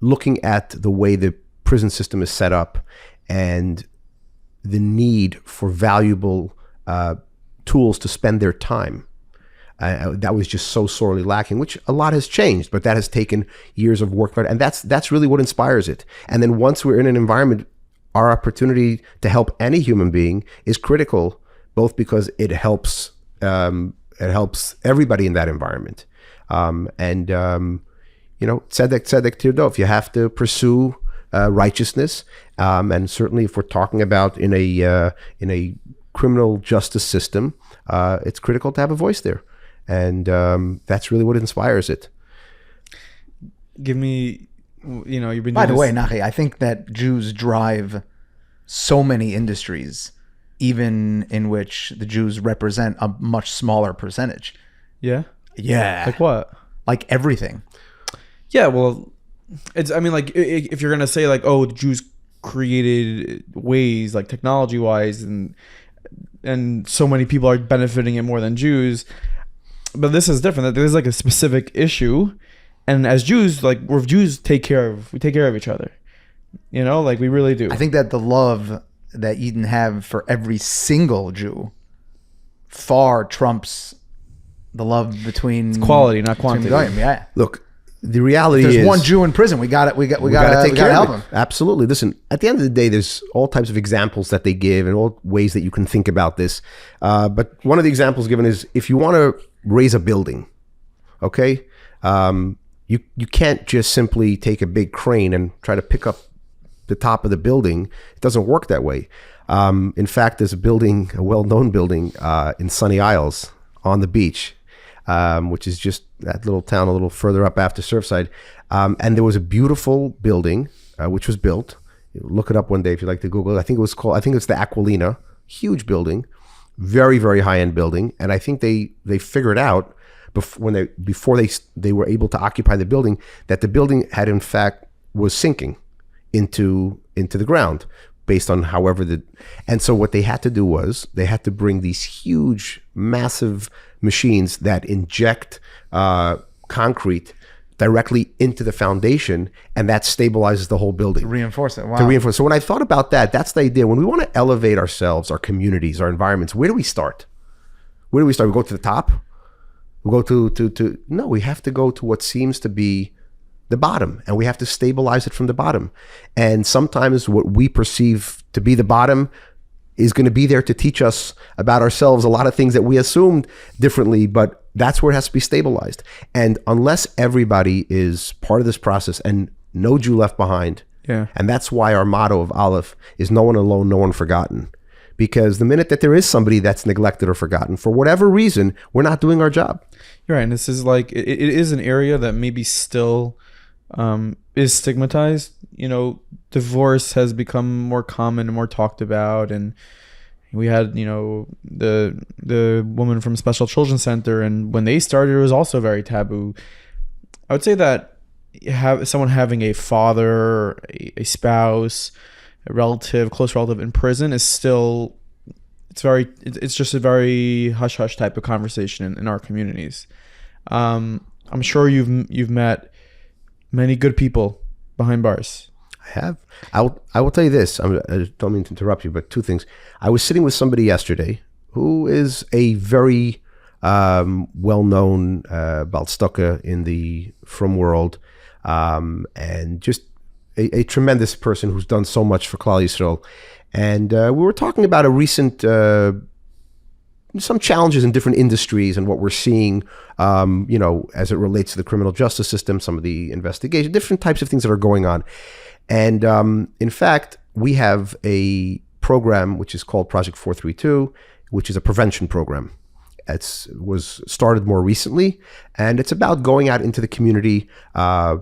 Looking at the way the prison system is set up and the need for valuable tools to spend their time. That was just so sorely lacking, which a lot has changed, but that has taken years of work. And that's really what inspires it. And then once we're in an environment, our opportunity to help any human being is critical, both because it helps everybody in that environment. Tzedek tirdof, you have to pursue righteousness, and certainly if we're talking about in a criminal justice system, it's critical to have a voice there, and that's really what inspires it. Give me, you've been. By the way, Nachi, I think that Jews drive so many industries even in which the Jews represent a much smaller percentage. Yeah. Yeah. Like what? Like everything. Yeah. Well, it's, I mean, like if you're going to say like, oh, the Jews created ways like technology wise and so many people are benefiting it more than Jews. But this is different. That there's like a specific issue. And as Jews, like we're Jews, we take care of each other. You know, like we really do. I think that the love that Eden have for every single Jew far trumps the love between it's quality, not quantity. Yeah. Look, the reality If there's is one Jew in prison, we got to we gotta help him. Absolutely. Listen, at the end of the day, there's all types of examples that they give and all ways that you can think about this. But one of the examples given is if you want to raise a building, okay, you can't just simply take a big crane and try to pick up the top of the building. It doesn't work that way. In fact, there's a well-known building in Sunny Isles on the beach, which is just that little town a little further up after Surfside. And there was a beautiful building which was built. Look it up one day if you like to Google it. I think it's the Aquilina, huge building, very, very high-end building. And I think they figured out before they were able to occupy the building that the building had in fact was sinking into the ground based on and so what they had to do was they had to bring these huge, massive machines that inject concrete directly into the foundation, and that stabilizes the whole building. To reinforce it. Wow. To reinforce. So when I thought about that, that's the idea. When we want to elevate ourselves, our communities, our environments, where do we start? We go to the top? We go to no, we have to go to what seems to be the bottom, and we have to stabilize it from the bottom. And sometimes what we perceive to be the bottom is going to be there to teach us about ourselves, a lot of things that we assumed differently, but that's where it has to be stabilized. And unless everybody is part of this process and no Jew left behind, and that's why our motto of Aleph is no one alone, no one forgotten. Because the minute that there is somebody that's neglected or forgotten, for whatever reason, we're not doing our job. You're right. And this is like, it is an area that maybe still is stigmatized. You know, divorce has become more common and more talked about. And we had, you know, the woman from Special Children's Center, and when they started, it was also very taboo. I would say that someone having a father, a spouse, a relative, close relative in prison is still, it's just a very hush hush type of conversation in our communities. I'm sure you've met many good people behind bars. I have. I will tell you this. I don't mean to interrupt you, but two things. I was sitting with somebody yesterday who is a very well-known Balstoka in the Frum world, and just a tremendous person who's done so much for Klal Yisrael. And we were talking about a recent, some challenges in different industries and what we're seeing, you know, as it relates to the criminal justice system, some of the investigation, different types of things that are going on. And in fact, we have a program which is called Project 432, which is a prevention program. It was started more recently, and it's about going out into the community, to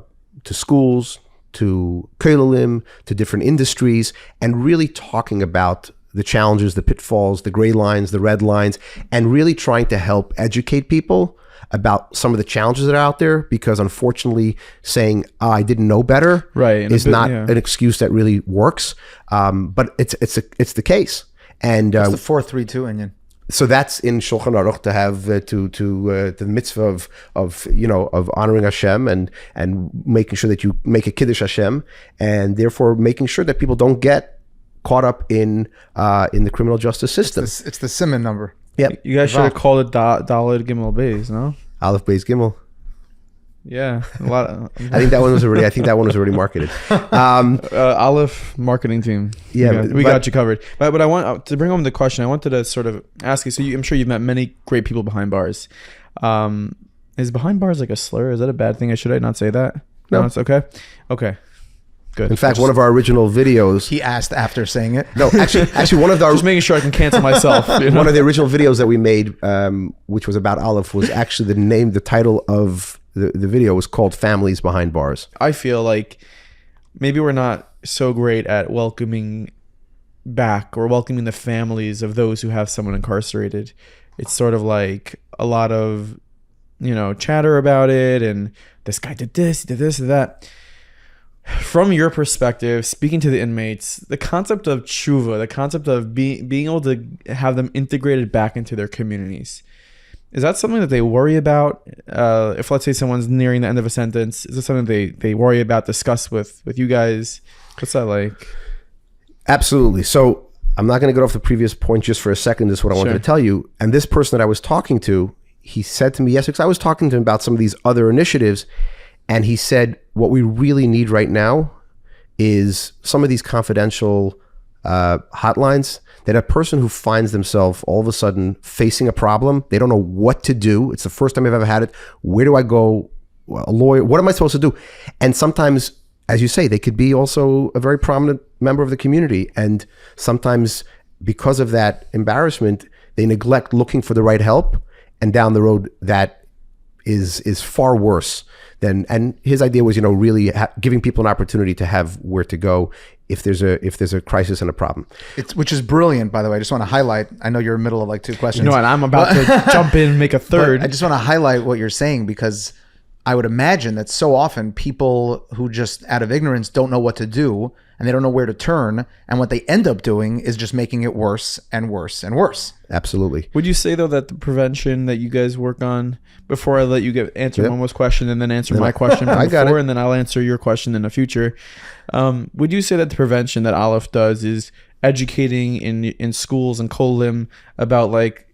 schools, to kollalim, to different industries, and really talking about the challenges, the pitfalls, the gray lines, the red lines, and really trying to help educate people about some of the challenges that are out there, because unfortunately saying, I didn't know better, is not an excuse that really works. But it's the case. And it's the 432 Indian. So that's in Shulchan Aruch, to have the mitzvah of honoring Hashem and making sure that you make a kiddush Hashem, and therefore making sure that people don't get caught up in the criminal justice system. It's the Simon number. Yep. You guys should have called it Daled Gimel Beis, no? Aleph Beis Gimel. Yeah, a lot. I think that one was already marketed. Aleph marketing team. Yeah, we got you covered. But I want to bring home the question. I wanted to sort of ask you. So I'm sure you've met many great people behind bars. Is behind bars like a slur? Is that a bad thing? Should I not say that? No, it's okay. Okay, good. In fact, one of our original videos. He asked after saying it. No, actually, one of our just making sure I can cancel myself. You know? One of the original videos that we made, which was about Aleph, was actually the title of the video was called Families Behind Bars. I feel like maybe we're not so great at welcoming back or welcoming the families of those who have someone incarcerated, it's sort of like a lot of, chatter about it, and this guy did this, he did this, and that. From your perspective, speaking to the inmates, the concept of tshuva, the concept of being able to have them integrated back into their communities, is that something that they worry about? If, let's say, someone's nearing the end of a sentence, is this something they worry about, discuss with you guys? What's that like? Absolutely. So I'm not going to get off the previous point just for a second. This is what I wanted to tell you. And this person that I was talking to, he said to me yesterday, because I was talking to him about some of these other initiatives, and he said, what we really need right now is some of these confidential hotlines, that a person who finds themselves all of a sudden facing a problem, they don't know what to do. It's the first time I've ever had it. Where do I go? A lawyer? What am I supposed to do? And sometimes, as you say, they could be also a very prominent member of the community. And sometimes because of that embarrassment, they neglect looking for the right help. And down the road, that is far worse than, and his idea was, really giving people an opportunity to have where to go if there's a crisis and a problem. Which is brilliant, by the way. I just want to highlight, I know you're in the middle of like two questions. And I'm about to jump in and make a third. But I just want to highlight what you're saying, because I would imagine that so often people who just out of ignorance don't know what to do, and they don't know where to turn, and what they end up doing is just making it worse and worse and worse. Absolutely. Would you say, though, that the prevention that you guys work on, before I let you answer Momo's question and then answer my question from before, and then I'll answer your question in the future, would you say that the prevention that Aleph does is educating in schools and kolim about like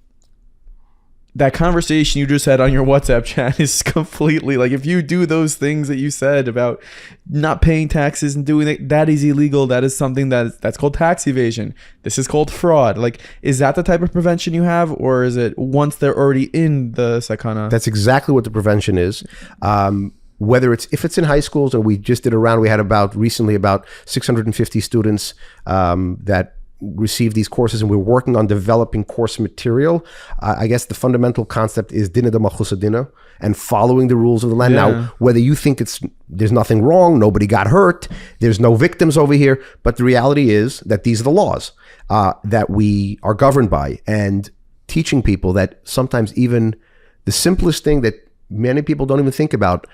that conversation you just had on your WhatsApp chat is completely like, if you do those things that you said about not paying taxes and doing it, that is illegal. That is something that's called tax evasion. This is called fraud. Like, is that the type of prevention you have, or is it once they're already in the sakana? That's exactly what the prevention is. If it's in high schools, and we just did a round, we had recently about 650 students that receive these courses, and we're working on developing course material. I guess the fundamental concept is dina de malchus dina, and following the rules of the land. Yeah. Now, whether you think there's nothing wrong, nobody got hurt, there's no victims over here, but the reality is that these are the laws that we are governed by, and teaching people that sometimes even the simplest thing that many people don't even think about,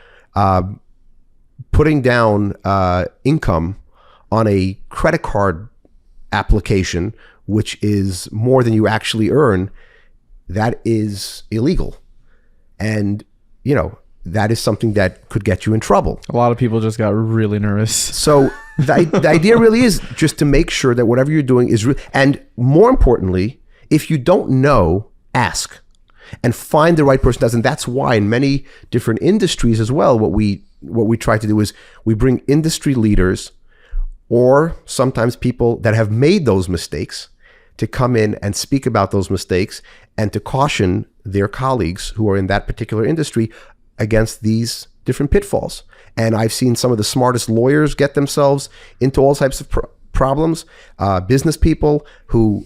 putting down income on a credit card application, which is more than you actually earn, that is illegal. And, that is something that could get you in trouble. A lot of people just got really nervous. So the idea really is just to make sure that whatever you're doing is real. And more importantly, if you don't know, ask and find the right person does. And that's why in many different industries as well, what we try to do is we bring industry leaders, or sometimes people that have made those mistakes, to come in and speak about those mistakes and to caution their colleagues who are in that particular industry against these different pitfalls. And I've seen some of the smartest lawyers get themselves into all types of problems, business people who,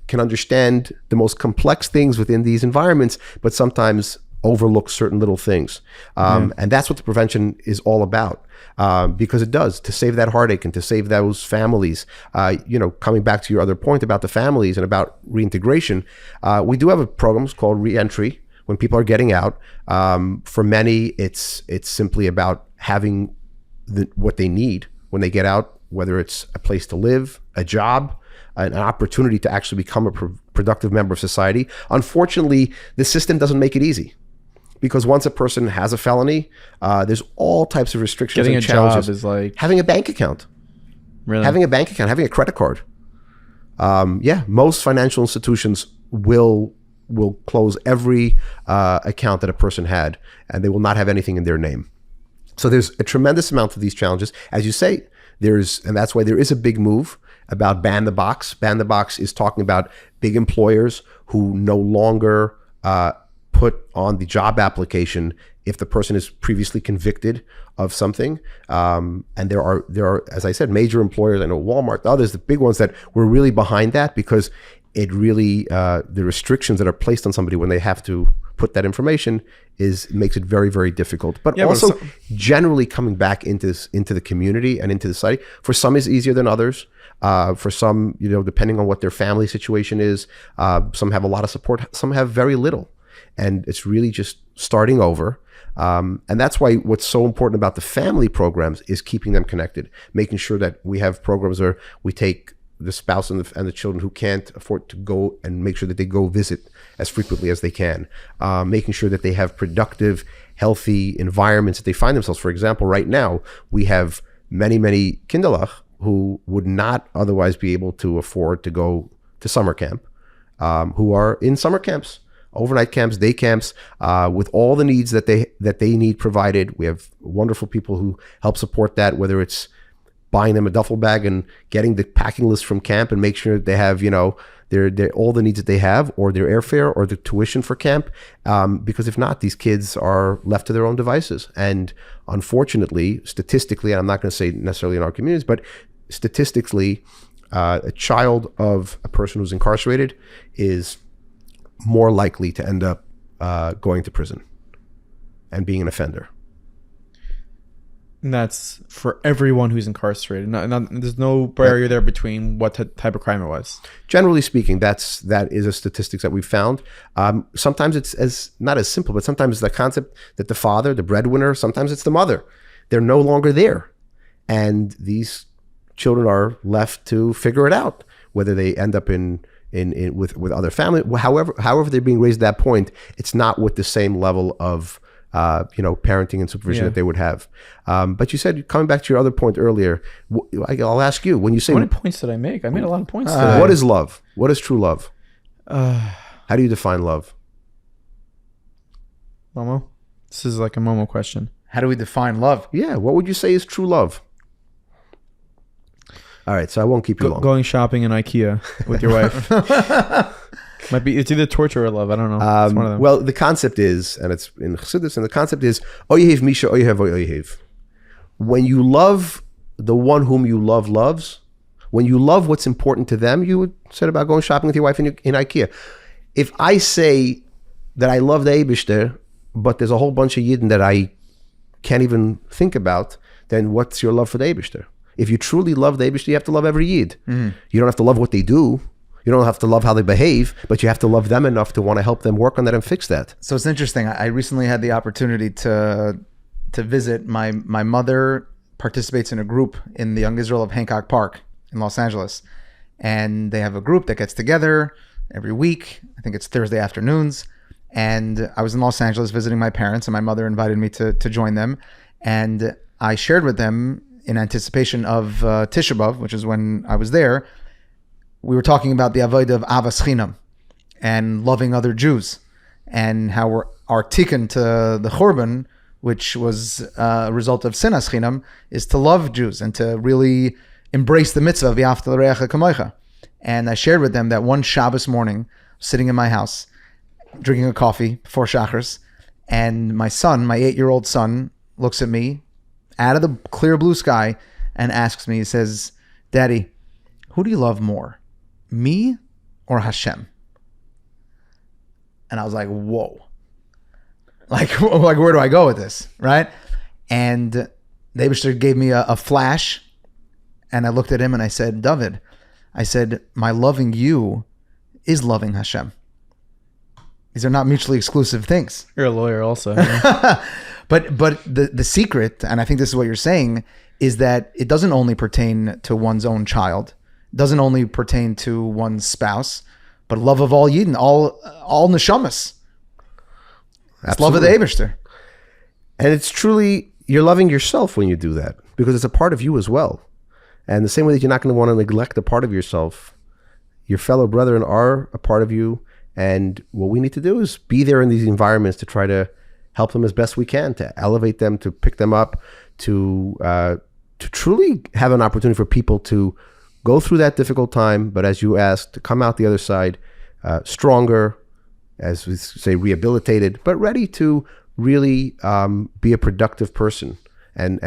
can understand the most complex things within these environments, but sometimes overlook certain little things. And that's what the prevention is all about. Because it does, to save that heartache and to save those families. Coming back to your other point about the families and about reintegration, we do have a program called reentry when people are getting out. For many, it's simply about having what they need when they get out, whether it's a place to live, a job, an opportunity to actually become a productive member of society. Unfortunately, the system doesn't make it easy. Because once a person has a felony, there's all types of restrictions and challenges. Getting a job is like having a bank account. Really? Having a bank account, having a credit card. Most financial institutions will close every account that a person had, and they will not have anything in their name. So there's a tremendous amount of these challenges. As you say, and that's why there is a big move about ban the box. Ban the box is talking about big employers who no longer put on the job application if the person is previously convicted of something. And there are, as I said, major employers, I know Walmart, others, the big ones that were really behind that, because it really, the restrictions that are placed on somebody when they have to put that information makes it very, very difficult. But Yeah, but also generally coming back into the community and into the society, for some is easier than others. For some, depending on what their family situation is, some have a lot of support, some have very little. And it's really just starting over. And that's why what's so important about the family programs is keeping them connected, making sure that we have programs where we take the spouse and the children who can't afford to go and make sure that they go visit as frequently as they can, making sure that they have productive, healthy environments that they find themselves. For example, right now, we have many, many kinderlach who would not otherwise be able to afford to go to summer camp, who are in summer camps, overnight camps, day camps, with all the needs that they need provided. We have wonderful people who help support that, whether it's buying them a duffel bag and getting the packing list from camp and make sure that they have, their all the needs that they have, or their airfare or the tuition for camp. Because if not, these kids are left to their own devices. And unfortunately, statistically, and I'm not going to say necessarily in our communities, but statistically, a child of a person who's incarcerated is more likely to end up going to prison and being an offender. And that's for everyone who's incarcerated. There's no barrier there between what type of crime it was. Generally speaking, that is a statistics that we've found. Sometimes it's not as simple, but sometimes the concept that the father, the breadwinner, sometimes it's the mother. They're no longer there. And these children are left to figure it out, whether they end up with other family. However they're being raised at that point, it's not with the same level of parenting and supervision that they would have. But you said, coming back to your other point earlier, I'll ask you, when you say... How many points did I make? I made a lot of points today. What is love? What is true love? How do you define love? Momo? This is like a Momo question. How do we define love? Yeah, what would you say is true love? All right, so I won't keep you long. Going shopping in IKEA with your wife. It's either torture or love. I don't know. It's one of them. Well, the concept is, and it's in Chassidus, and the concept is, Oyehev Misha, Oyehev Oyehev. When you love the one whom you love loves, when you love what's important to them, you would said about going shopping with your wife in IKEA. If I say that I love the Eibishter, but there's a whole bunch of Yidden that I can't even think about, then what's your love for the Eibishter? If you truly love the Eibishter, you have to love every Yid. Mm. You don't have to love what they do. You don't have to love how they behave, but you have to love them enough to want to help them work on that and fix that. So it's interesting. I recently had the opportunity to visit. My mother participates in a group in the Young Israel of Hancock Park in Los Angeles. And they have a group that gets together every week. I think it's Thursday afternoons. And I was in Los Angeles visiting my parents, and my mother invited me to join them. And I shared with them, in anticipation of Tisha B'Av, which is when I was there, we were talking about the avodah of avas chinam and loving other Jews, and how our tikkun to the Churban, which was a result of sinas chinam, is to love Jews and to really embrace the mitzvah of v'ahavta l'reacha kamocha. And I shared with them that one Shabbos morning, sitting in my house, drinking a coffee before Shachris, and my son, my 8-year-old son, looks at me out of the clear blue sky and asks me, he says, "Daddy, who do you love more, me or Hashem?" And I was like, whoa. Like where do I go with this, right? And the Eibishter gave me a flash, and I looked at him and I said, "David," I said, "my loving you is loving Hashem. These are not mutually exclusive things." You're a lawyer also. Yeah. But the secret, and I think this is what you're saying, is that it doesn't only pertain to one's own child, doesn't only pertain to one's spouse, but love of all Yidden, all neshamas. It's love of the Eibishter. And it's truly, you're loving yourself when you do that, because it's a part of you as well. And the same way that you're not going to want to neglect a part of yourself, your fellow brethren are a part of you. And what we need to do is be there in these environments to try to help them as best we can, to elevate them, to pick them up, to truly have an opportunity for people to go through that difficult time, but as you asked, to come out the other side stronger, as we say, rehabilitated, but ready to really be a productive person and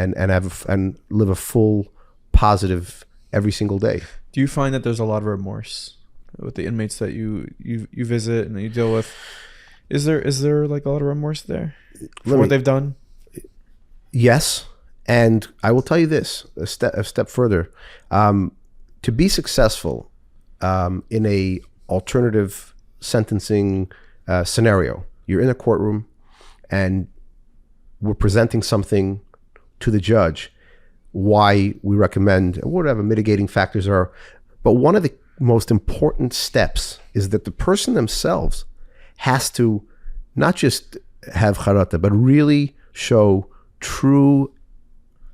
live a full, positive every single day. Do you find that there's a lot of remorse with the inmates that you visit and that you deal with? Is there like a lot of remorse there for Let what me- they've done? Yes, and I will tell you this a step further. To be successful in a alternative sentencing scenario, you're in a courtroom and we're presenting something to the judge, why we recommend whatever mitigating factors are. But one of the most important steps is that the person themselves has to not just have charata, but really show true,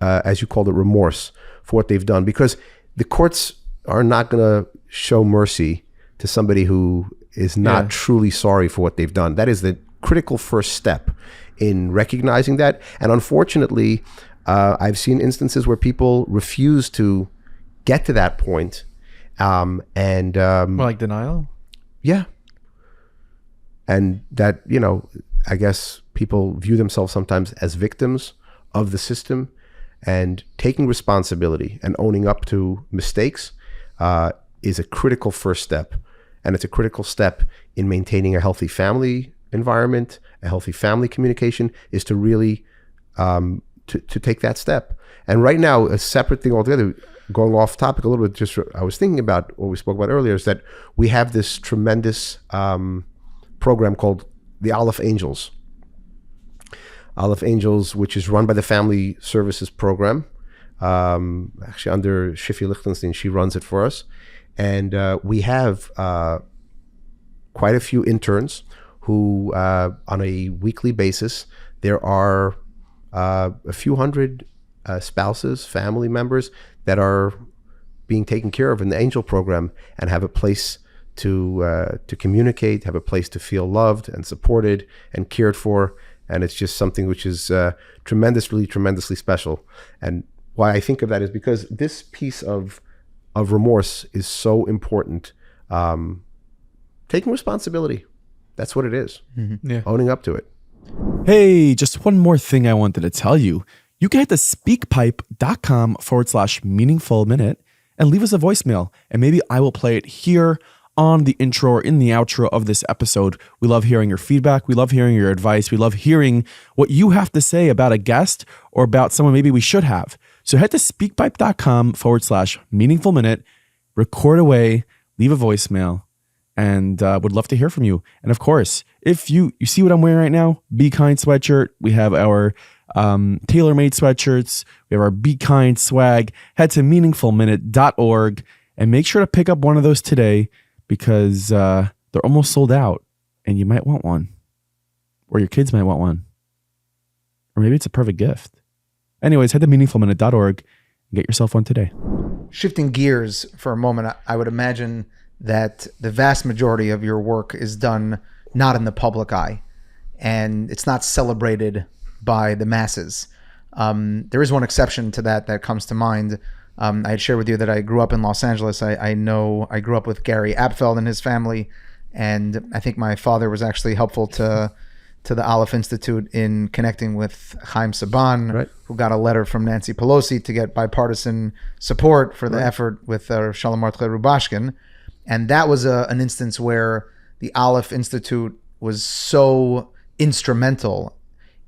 as you called it, remorse for what they've done. Because the courts are not going to show mercy to somebody who is not truly sorry for what they've done. That is the critical first step in recognizing that. And unfortunately, I've seen instances where people refuse to get to that point. More like denial? Yeah. And that, I guess people view themselves sometimes as victims of the system, and taking responsibility and owning up to mistakes is a critical first step. And it's a critical step in maintaining a healthy family environment, a healthy family communication, is to really to take that step. And right now, a separate thing altogether, going off topic a little bit, just I was thinking about what we spoke about earlier, is that we have this tremendous program called the Aleph Angels. Aleph Angels, which is run by the Family Services Program, actually under Shifi Lichtenstein, she runs it for us. And we have quite a few interns who, on a weekly basis, there are a few hundred spouses, family members that are being taken care of in the Angel Program and have a place to communicate, have a place to feel loved and supported and cared for. And it's just something which is tremendously special. And why I think of that is because this piece of remorse is so important. Taking responsibility. That's what it is. Mm-hmm. Yeah. Owning up to it. Hey, just one more thing I wanted to tell you. You can head to speakpipe.com/meaningful minute and leave us a voicemail, and maybe I will play it here on the intro or in the outro of this episode. We love hearing your feedback. We love hearing your advice. We love hearing what you have to say about a guest or about someone maybe we should have. So head to speakpipe.com/meaningful minute, record away, leave a voicemail, and would love to hear from you. And of course, if you see what I'm wearing right now, Be Kind sweatshirt. We have our tailor-made sweatshirts. We have our Be Kind swag. Head to meaningfulminute.org and make sure to pick up one of those today, because they're almost sold out and you might want one, or your kids might want one, or maybe it's a perfect gift. Anyways, head to meaningfulminute.org and get yourself one today. Shifting gears for a moment, I would imagine that the vast majority of your work is done not in the public eye, and it's not celebrated by the masses. There is one exception to that comes to mind. I had shared with you that I grew up in Los Angeles. I know I grew up with Gary Apfeld and his family, and I think my father was actually helpful to the Aleph Institute in connecting with Chaim Saban, Right. who got a letter from Nancy Pelosi to get bipartisan support for the effort with Shalom Artle Rubashkin. And that was an instance where the Aleph Institute was so instrumental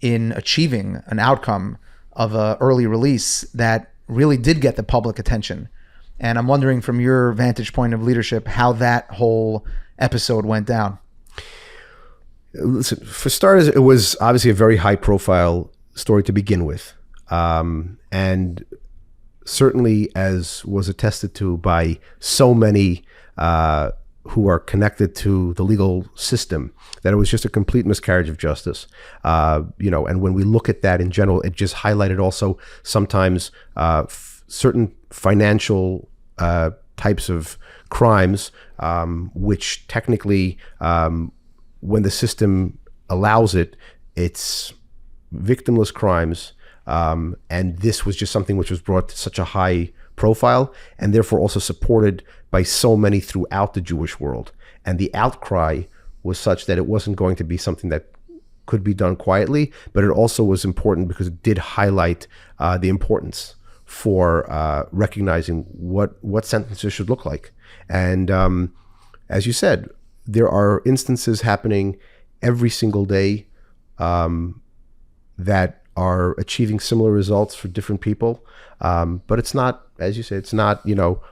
in achieving an outcome of an early release that really did get the public attention. And I'm wondering, from your vantage point of leadership, how that whole episode went down. Listen, for starters, it was obviously a very high-profile story to begin with. And certainly, as was attested to by so many who are connected to the legal system, that it was just a complete miscarriage of justice. And when we look at that in general, it just highlighted also sometimes certain financial types of crimes, which technically, when the system allows it, it's victimless crimes. And this was just something which was brought to such a high profile, and therefore also supported by so many throughout the Jewish world. And the outcry was such that it wasn't going to be something that could be done quietly, but it also was important because it did highlight the importance for recognizing what sentences should look like. And as you said, there are instances happening every single day that are achieving similar results for different people. But it's not, as you say, it's not,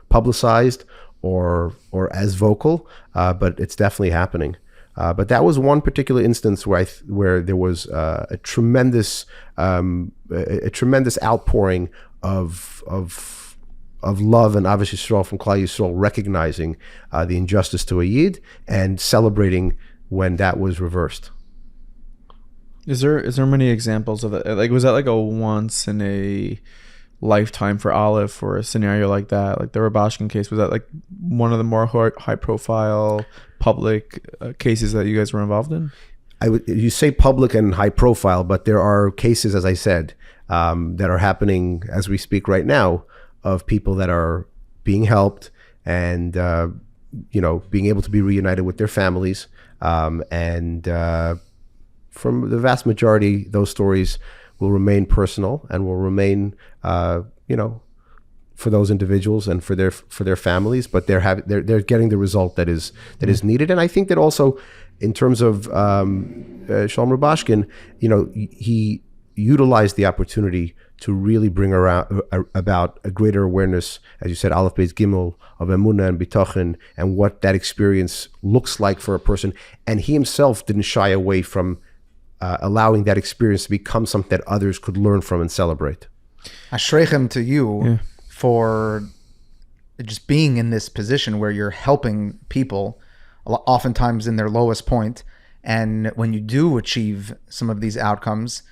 publicized or as vocal, but it's definitely happening. But that was one particular instance where there was a tremendous outpouring of love and Avos Yisrael from Klal Yisrael, recognizing the injustice to a Yid and celebrating when that was reversed. Is there many examples of it? Like, was that like a once in a lifetime for Aleph, or a scenario like that? Like the Rabashkin case, was that like one of the more high profile public cases that you guys were involved in? You say public and high profile, but there are cases, as I said, that are happening as we speak right now, of people that are being helped and being able to be reunited with their families, and from the vast majority, those stories will remain personal and will remain, for those individuals and for their families. But they're getting the result that is needed. And I think that also, in terms of Shalom Rabashkin, he utilized the opportunity to really bring about a greater awareness, as you said, Aleph Beis Gimel, of Emunah and Bitochen, and what that experience looks like for a person. And he himself didn't shy away from allowing that experience to become something that others could learn from and celebrate. Ashreichem to you for just being in this position where you're helping people, oftentimes in their lowest point. And when you do achieve some of these outcomes,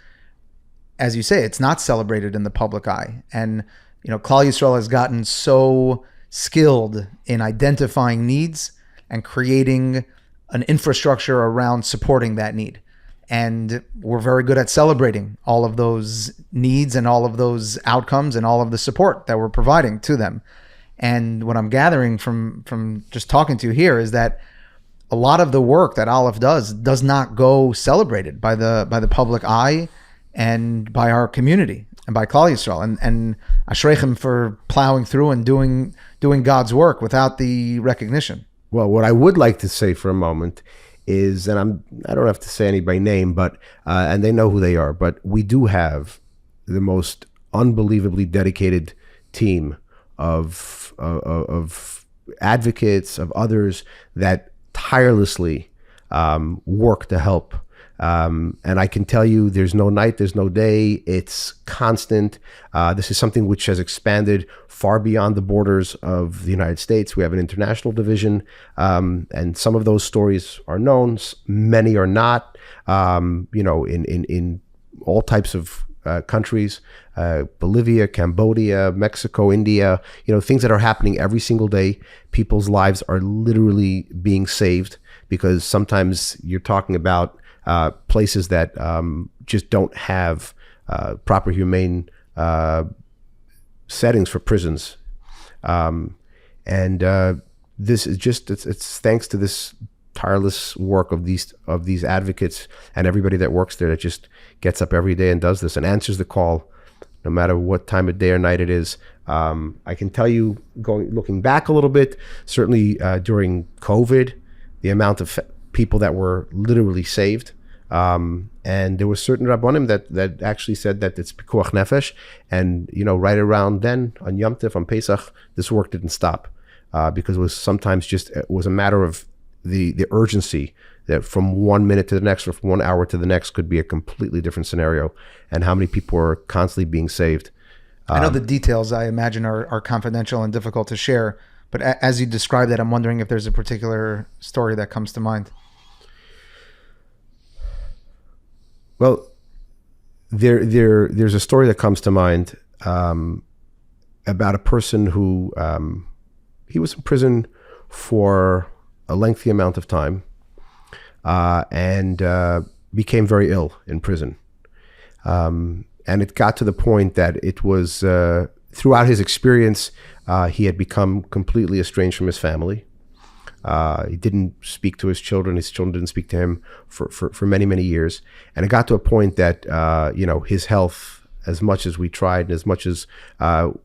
as you say, it's not celebrated in the public eye. And, Klal Yisrael has gotten so skilled in identifying needs and creating an infrastructure around supporting that need. And we're very good at celebrating all of those needs and all of those outcomes and all of the support that we're providing to them. And what I'm gathering from just talking to you here is that a lot of the work that Aleph does not go celebrated by the public eye and by our community and by Klal Yisrael. And Ashreichem for plowing through and doing God's work without the recognition. Well, what I would like to say for a moment is, and I don't have to say any by name, but and they know who they are, but we do have the most unbelievably dedicated team of advocates, of others that tirelessly work to help. And I can tell you, there's no night, there's no day. It's constant. This is something which has expanded far beyond the borders of the United States. We have an international division, and some of those stories are known. Many are not. In all types of countries, Bolivia, Cambodia, Mexico, India. Things that are happening every single day. People's lives are literally being saved, because sometimes you're talking about places that just don't have proper humane settings for prisons, and this is just it's thanks to this tireless work of these advocates and everybody that works there, that just gets up every day and does this and answers the call, no matter what time of day or night it is. I can tell you, looking back a little bit, certainly during COVID, the amount of people that were literally saved. And there was certain Rabbanim that actually said that it's pikuach nefesh, and right around then on Yom Tov, on Pesach, this work didn't stop, because it was sometimes it was a matter of the urgency, that from 1 minute to the next or from 1 hour to the next could be a completely different scenario, and how many people are constantly being saved. I know the details, I imagine, are confidential and difficult to share, but as you describe that, I'm wondering if there's a particular story that comes to mind. Well, there's a story that comes to mind about a person who he was in prison for a lengthy amount of time, and became very ill in prison. And it got to the point that it was throughout his experience, he had become completely estranged from his family. He didn't speak to his children. His children didn't speak to him for many, many years. And it got to a point that, his health, as much as we tried, and as much as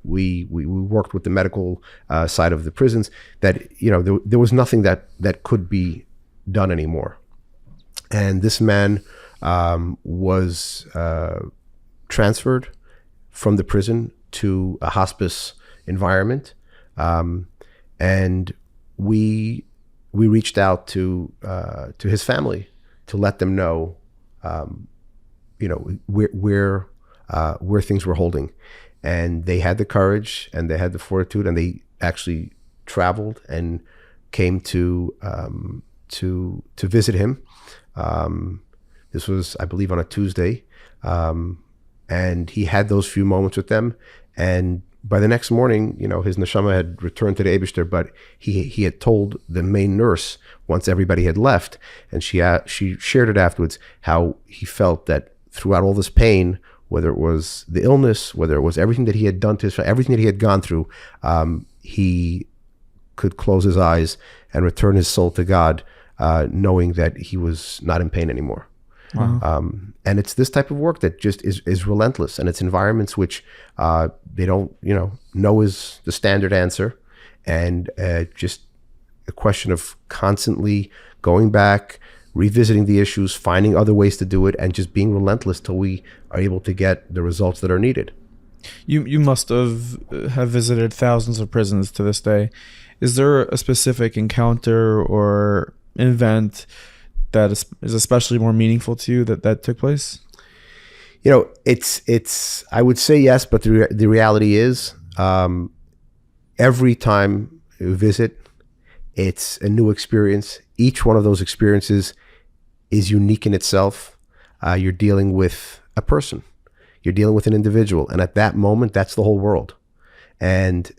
we worked with the medical side of the prisons, that, there was nothing that could be done anymore. And this man was transferred from the prison to a hospice environment, and we reached out to his family to let them know, where things were holding, and they had the courage and they had the fortitude, and they actually traveled and came to visit him. This was, I believe, on a Tuesday, and he had those few moments with them. And by the next morning, his neshama had returned to the Eibishter, but he had told the main nurse once everybody had left, and she shared it afterwards, how he felt that throughout all this pain, whether it was the illness, whether it was everything that he had done to everything that he had gone through, he could close his eyes and return his soul to God, knowing that he was not in pain anymore. Wow. And it's this type of work that just is relentless, and it's environments which they don't know is the standard answer, and just a question of constantly going back, revisiting the issues, finding other ways to do it, and just being relentless till we are able to get the results that are needed. You must have visited thousands of prisons to this day. Is there a specific encounter or event that is especially more meaningful to you that took place? It's I would say yes, but the reality is, every time you visit, it's a new experience. Each one of those experiences is unique in itself. You're dealing with a person. You're dealing with an individual. And at that moment, that's the whole world. And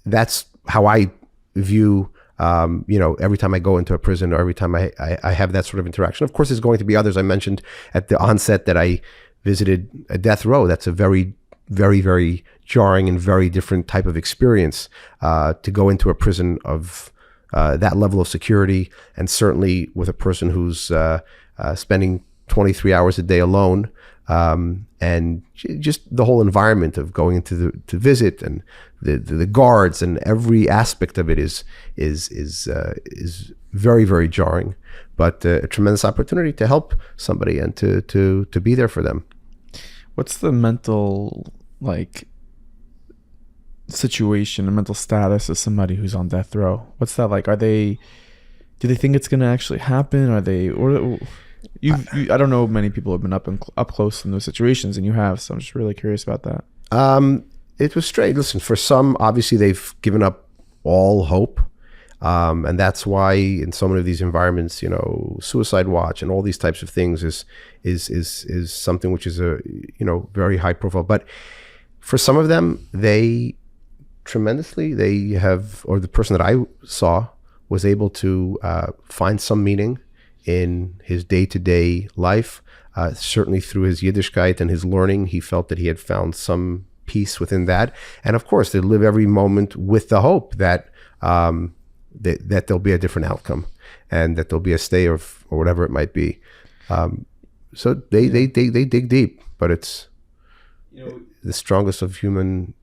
that's how I view, every time I go into a prison, or every time I have that sort of interaction. Of course, there's going to be others. I mentioned at the onset that I visited a death row. That's a very, very, very jarring and very different type of experience, to go into a prison of that level of security, and certainly with a person who's spending 23 hours a day alone, and just the whole environment of going into to visit, and the guards, and every aspect of it is very, very jarring, but a tremendous opportunity to help somebody and to be there for them. What's the mental situation, a mental status of somebody who's on death row? What's that like? Do they think it's going to actually happen? Are they, or I don't know, many people have been up close in those situations, and you have, so I'm just really curious about that. It was strange. Listen, for some, obviously they've given up all hope, and that's why in so many of these environments, suicide watch and all these types of things is something which is a very high profile. But for some of them, they have, or the person that I saw was able to find some meaning in his day-to-day life. Certainly through his Yiddishkeit and his learning, he felt that he had found some peace within that. And of course, they live every moment with the hope that that there'll be a different outcome, and that there'll be a stay or whatever it might be. So they dig deep, but it's the strongest of human,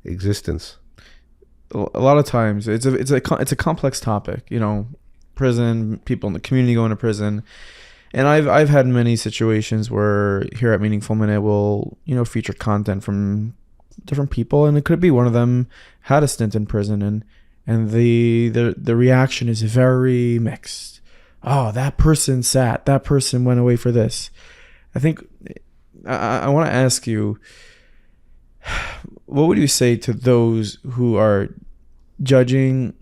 existence. A lot of times it's a complex topic, prison, people in the community going to prison. And I've had many situations where here at Meaningful Minute we'll, feature content from different people, and it could be one of them had a stint in prison, and the reaction is very mixed. Oh, that person went away for this. I think I want to ask you, what would you say to those who are judging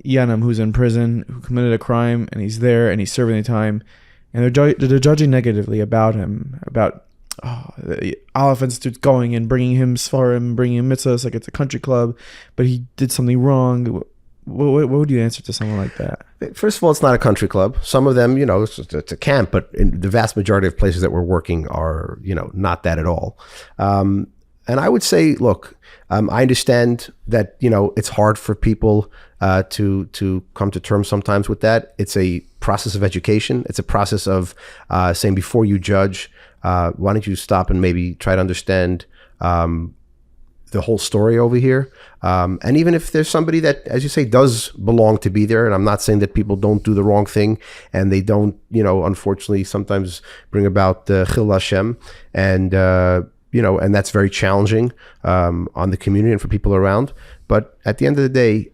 Yanam, who's in prison, who committed a crime, and he's there and he's serving the time, and they're judging negatively about him, about the Aleph Institute's going and bringing him Sfarim, bringing him Mitzvah, like it's a country club, but he did something wrong. What would you answer to someone like that? First of all, it's not a country club. Some of them, it's a camp, but in the vast majority of places that we're working are, not that at all. And I would say, look, I understand that, it's hard for people to come to terms sometimes with that. It's a process of education. It's a process of saying, before you judge, why don't you stop and maybe try to understand the whole story over here. And even if there's somebody that, as you say, does belong to be there, and I'm not saying that people don't do the wrong thing and they don't, unfortunately sometimes bring about Chil Hashem, and and that's very challenging on the community and for people around. But at the end of the day,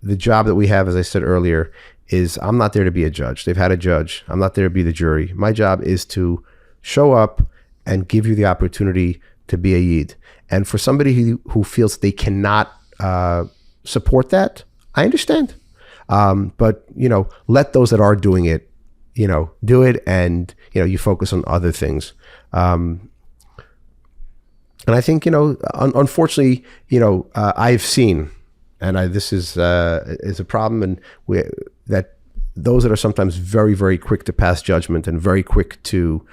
the job that we have, as I said earlier, is I'm not there to be a judge. They've had a judge. I'm not there to be the jury. My job is to show up and give you the opportunity to be a Yid. And for somebody who feels they cannot support that, I understand. But, let those that are doing it, do it, and, you focus on other things. And I think, unfortunately, I've seen, and this is a problem, and that those that are sometimes very, very quick to pass judgment and very quick to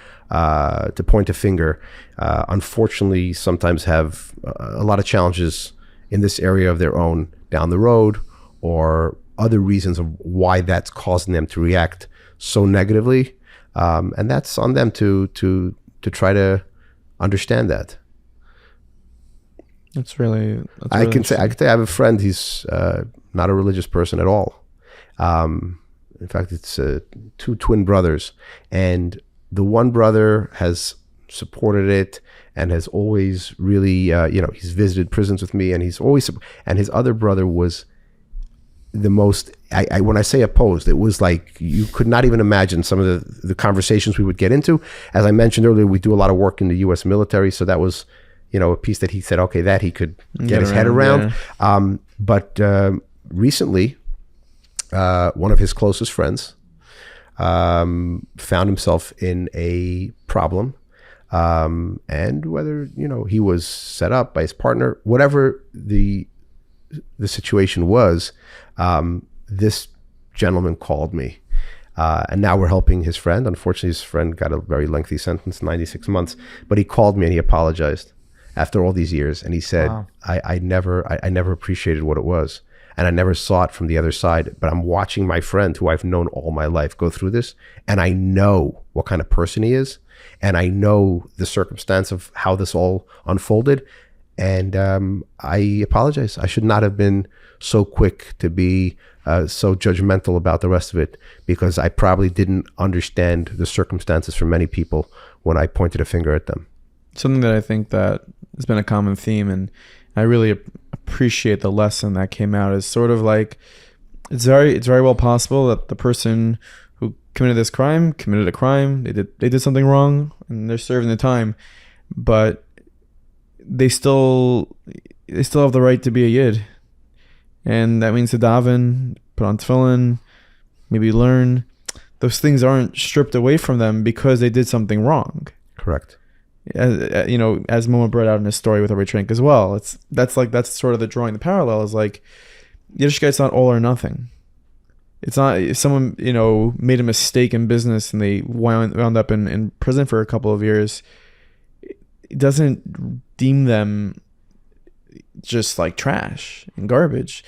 point a finger, unfortunately, sometimes have a lot of challenges in this area of their own down the road, or other reasons of why that's causing them to react so negatively, and that's on them to try to understand that. I can say I have a friend. He's not a religious person at all. In fact, it's two twin brothers, and the one brother has supported it and has always really, he's visited prisons with me, and and his other brother was the most. When I say opposed, it was like you could not even imagine some of the conversations we would get into. As I mentioned earlier, we do a lot of work in the U.S. military, so that was, a piece that he said, okay, that he could get his head around. Yeah. But recently, one of his closest friends found himself in a problem, and whether he was set up by his partner, whatever the situation was, this gentleman called me, and now we're helping his friend. Unfortunately, his friend got a very lengthy sentence, 96 months, but he called me and he apologized after all these years, and he said, wow, I never appreciated what it was. And I never saw it from the other side, but I'm watching my friend, who I've known all my life, go through this, and I know what kind of person he is, and I know the circumstance of how this all unfolded, and I apologize. I should not have been so quick to be so judgmental about the rest of it, because I probably didn't understand the circumstances for many people when I pointed a finger at them. Something that I think that has been a common theme, and I really appreciate the lesson that came out, is sort of like it's very well possible that the person who committed a crime, they did something wrong, and they're serving the time, but they still have the right to be a Yid, and that means to daven, put on tefillin, maybe learn. Those things aren't stripped away from them because they did something wrong. Correct. As Momo brought out in his story with Rabbi Trink as well, that's sort of the drawing the parallel, is like Yiddishkeit, it's not all or nothing. It's not, if someone made a mistake in business and they wound up in prison for a couple of years, it doesn't deem them just like trash and garbage.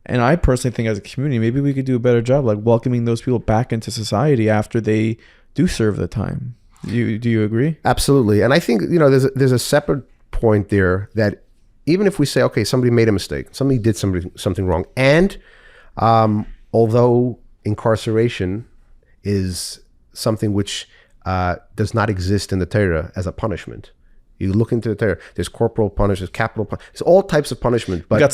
And I personally think, as a community, maybe we could do a better job like welcoming those people back into society after they do serve the time. Do you agree? Absolutely. And I think, there's a separate point there, that even if we say, okay, somebody made a mistake, somebody did something wrong, and although incarceration is something which does not exist in the Torah as a punishment. You look into the Torah, there's corporal punishment, there's capital punishment, there's all types of punishment. But But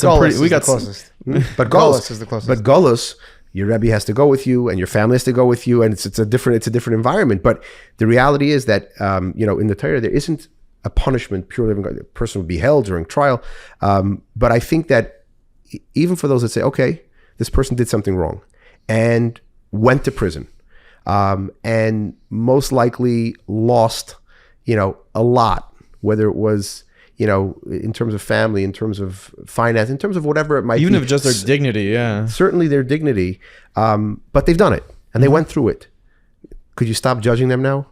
Golus is the closest. But Golus, your Rebbe has to go with you, and your family has to go with you, and it's a different environment. But the reality is that in the Torah there isn't a punishment purely. A person would be held during trial. But I think that even for those that say, okay, this person did something wrong and went to prison, and most likely lost, a lot, whether it was, in terms of family, in terms of finance, in terms of whatever it might be. Even if just their dignity, yeah. Certainly their dignity. But they've done it, and they went through it. Could you stop judging them now?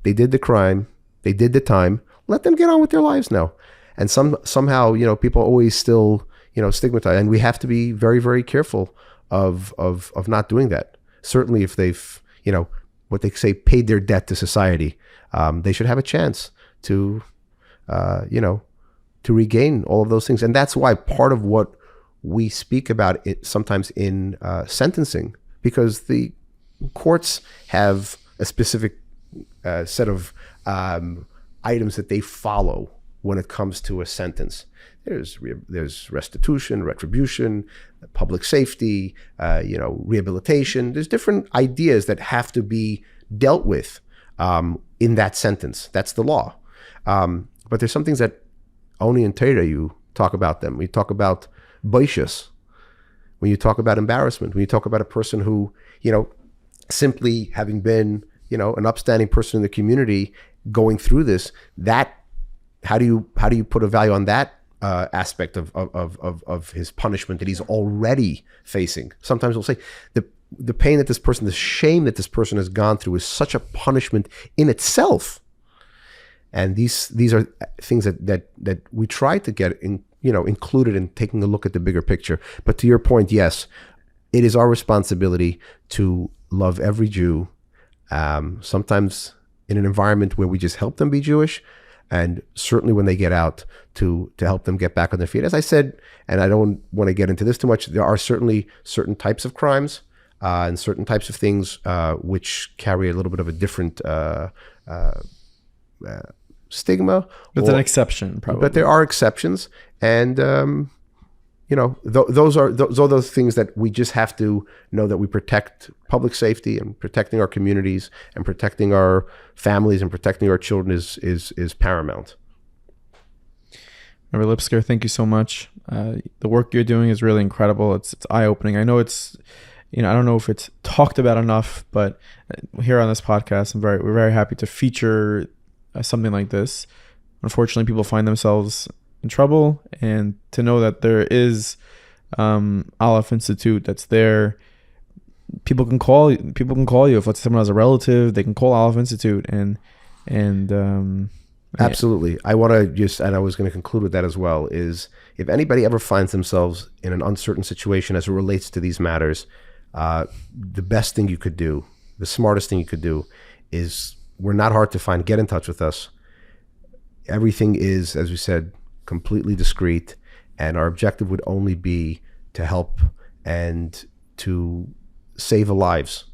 They did the crime. They did the time. Let them get on with their lives now. And somehow, people always still, stigmatize. And we have to be very, very careful of not doing that. Certainly if they've, what they say, paid their debt to society, they should have a chance to, to regain all of those things. And that's why part of what we speak about it sometimes in sentencing, because the courts have a specific set of items that they follow when it comes to a sentence. There's restitution, retribution, public safety, rehabilitation. There's different ideas that have to be dealt with in that sentence. That's the law. But there's some things that only in Torah you talk about them. We talk about boishas, when you talk about embarrassment, when you talk about a person who, simply having been, an upstanding person in the community going through this, that how do you put a value on that aspect of his punishment that he's already facing? Sometimes we'll say the pain that this person, the shame that this person has gone through is such a punishment in itself. And these are things that we try to get included in taking a look at the bigger picture. But to your point, yes, it is our responsibility to love every Jew, sometimes in an environment where we just help them be Jewish, and certainly when they get out to help them get back on their feet. As I said, and I don't want to get into this too much, there are certainly certain types of crimes and certain types of things which carry a little bit of a different stigma. That's an exception, probably. But there are exceptions, and those are those things that we just have to know, that we protect public safety and protecting our communities and protecting our families and protecting our children is paramount. Rabbi Lipskar, thank you so much. The work you're doing is really incredible. It's eye-opening. I know it's, I don't know if it's talked about enough, but here on this podcast, we're very happy to feature something like this. Unfortunately, people find themselves in trouble, and to know that there is Aleph Institute that's there. People can call you if someone has a relative. They can call Aleph Institute and absolutely. I want to just, and I was going to conclude with that as well, is if anybody ever finds themselves in an uncertain situation as it relates to these matters, the best thing you could do, the smartest thing you could do, is, we're not hard to find. Get in touch with us. Everything is, as we said, completely discreet, and our objective would only be to help and to save lives,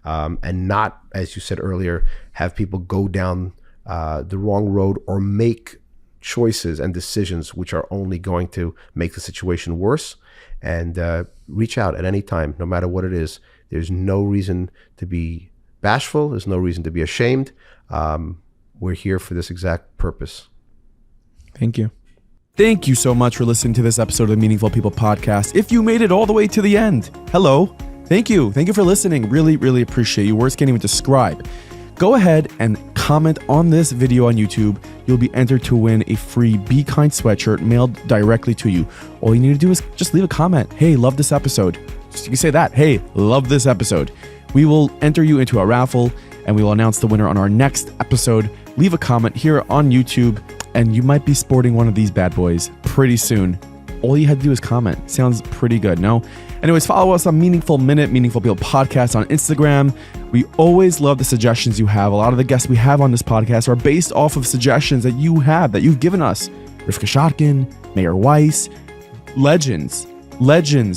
and not, as you said earlier, have people go down the wrong road or make choices and decisions which are only going to make the situation worse. And reach out at any time, no matter what it is. There's no reason to be bashful. There's no reason to be ashamed. We're here for this exact purpose. Thank you. Thank you so much for listening to this episode of the Meaningful People podcast. If you made it all the way to the end, hello. Thank you. Thank you for listening. Really, really appreciate you. Words can't even describe. Go ahead and comment on this video on YouTube. You'll be entered to win a free Be Kind sweatshirt mailed directly to you. All you need to do is just leave a comment. Hey, love this episode. Just, you can say that. Hey, love this episode. We will enter you into a raffle, and we will announce the winner on our next episode. Leave a comment here on YouTube, and you might be sporting one of these bad boys pretty soon. All you had to do is comment. Sounds pretty good, no? Anyways, follow us on Meaningful Minute, Meaningful People Podcast on Instagram. We always love the suggestions you have. A lot of the guests we have on this podcast are based off of suggestions that you have, that you've given us. Rivka Shotkin, Mayor Weiss, legends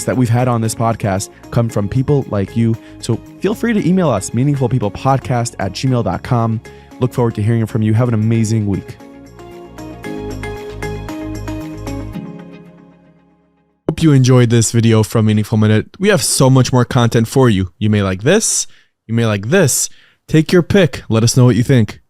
that we've had on this podcast come from people like you. So feel free to email us, meaningfulpeoplepodcast@gmail.com. Look forward to hearing from you. Have an amazing week. Hope you enjoyed this video from Meaningful Minute. We have so much more content for you. You may like this. You may like this. Take your pick. Let us know what you think.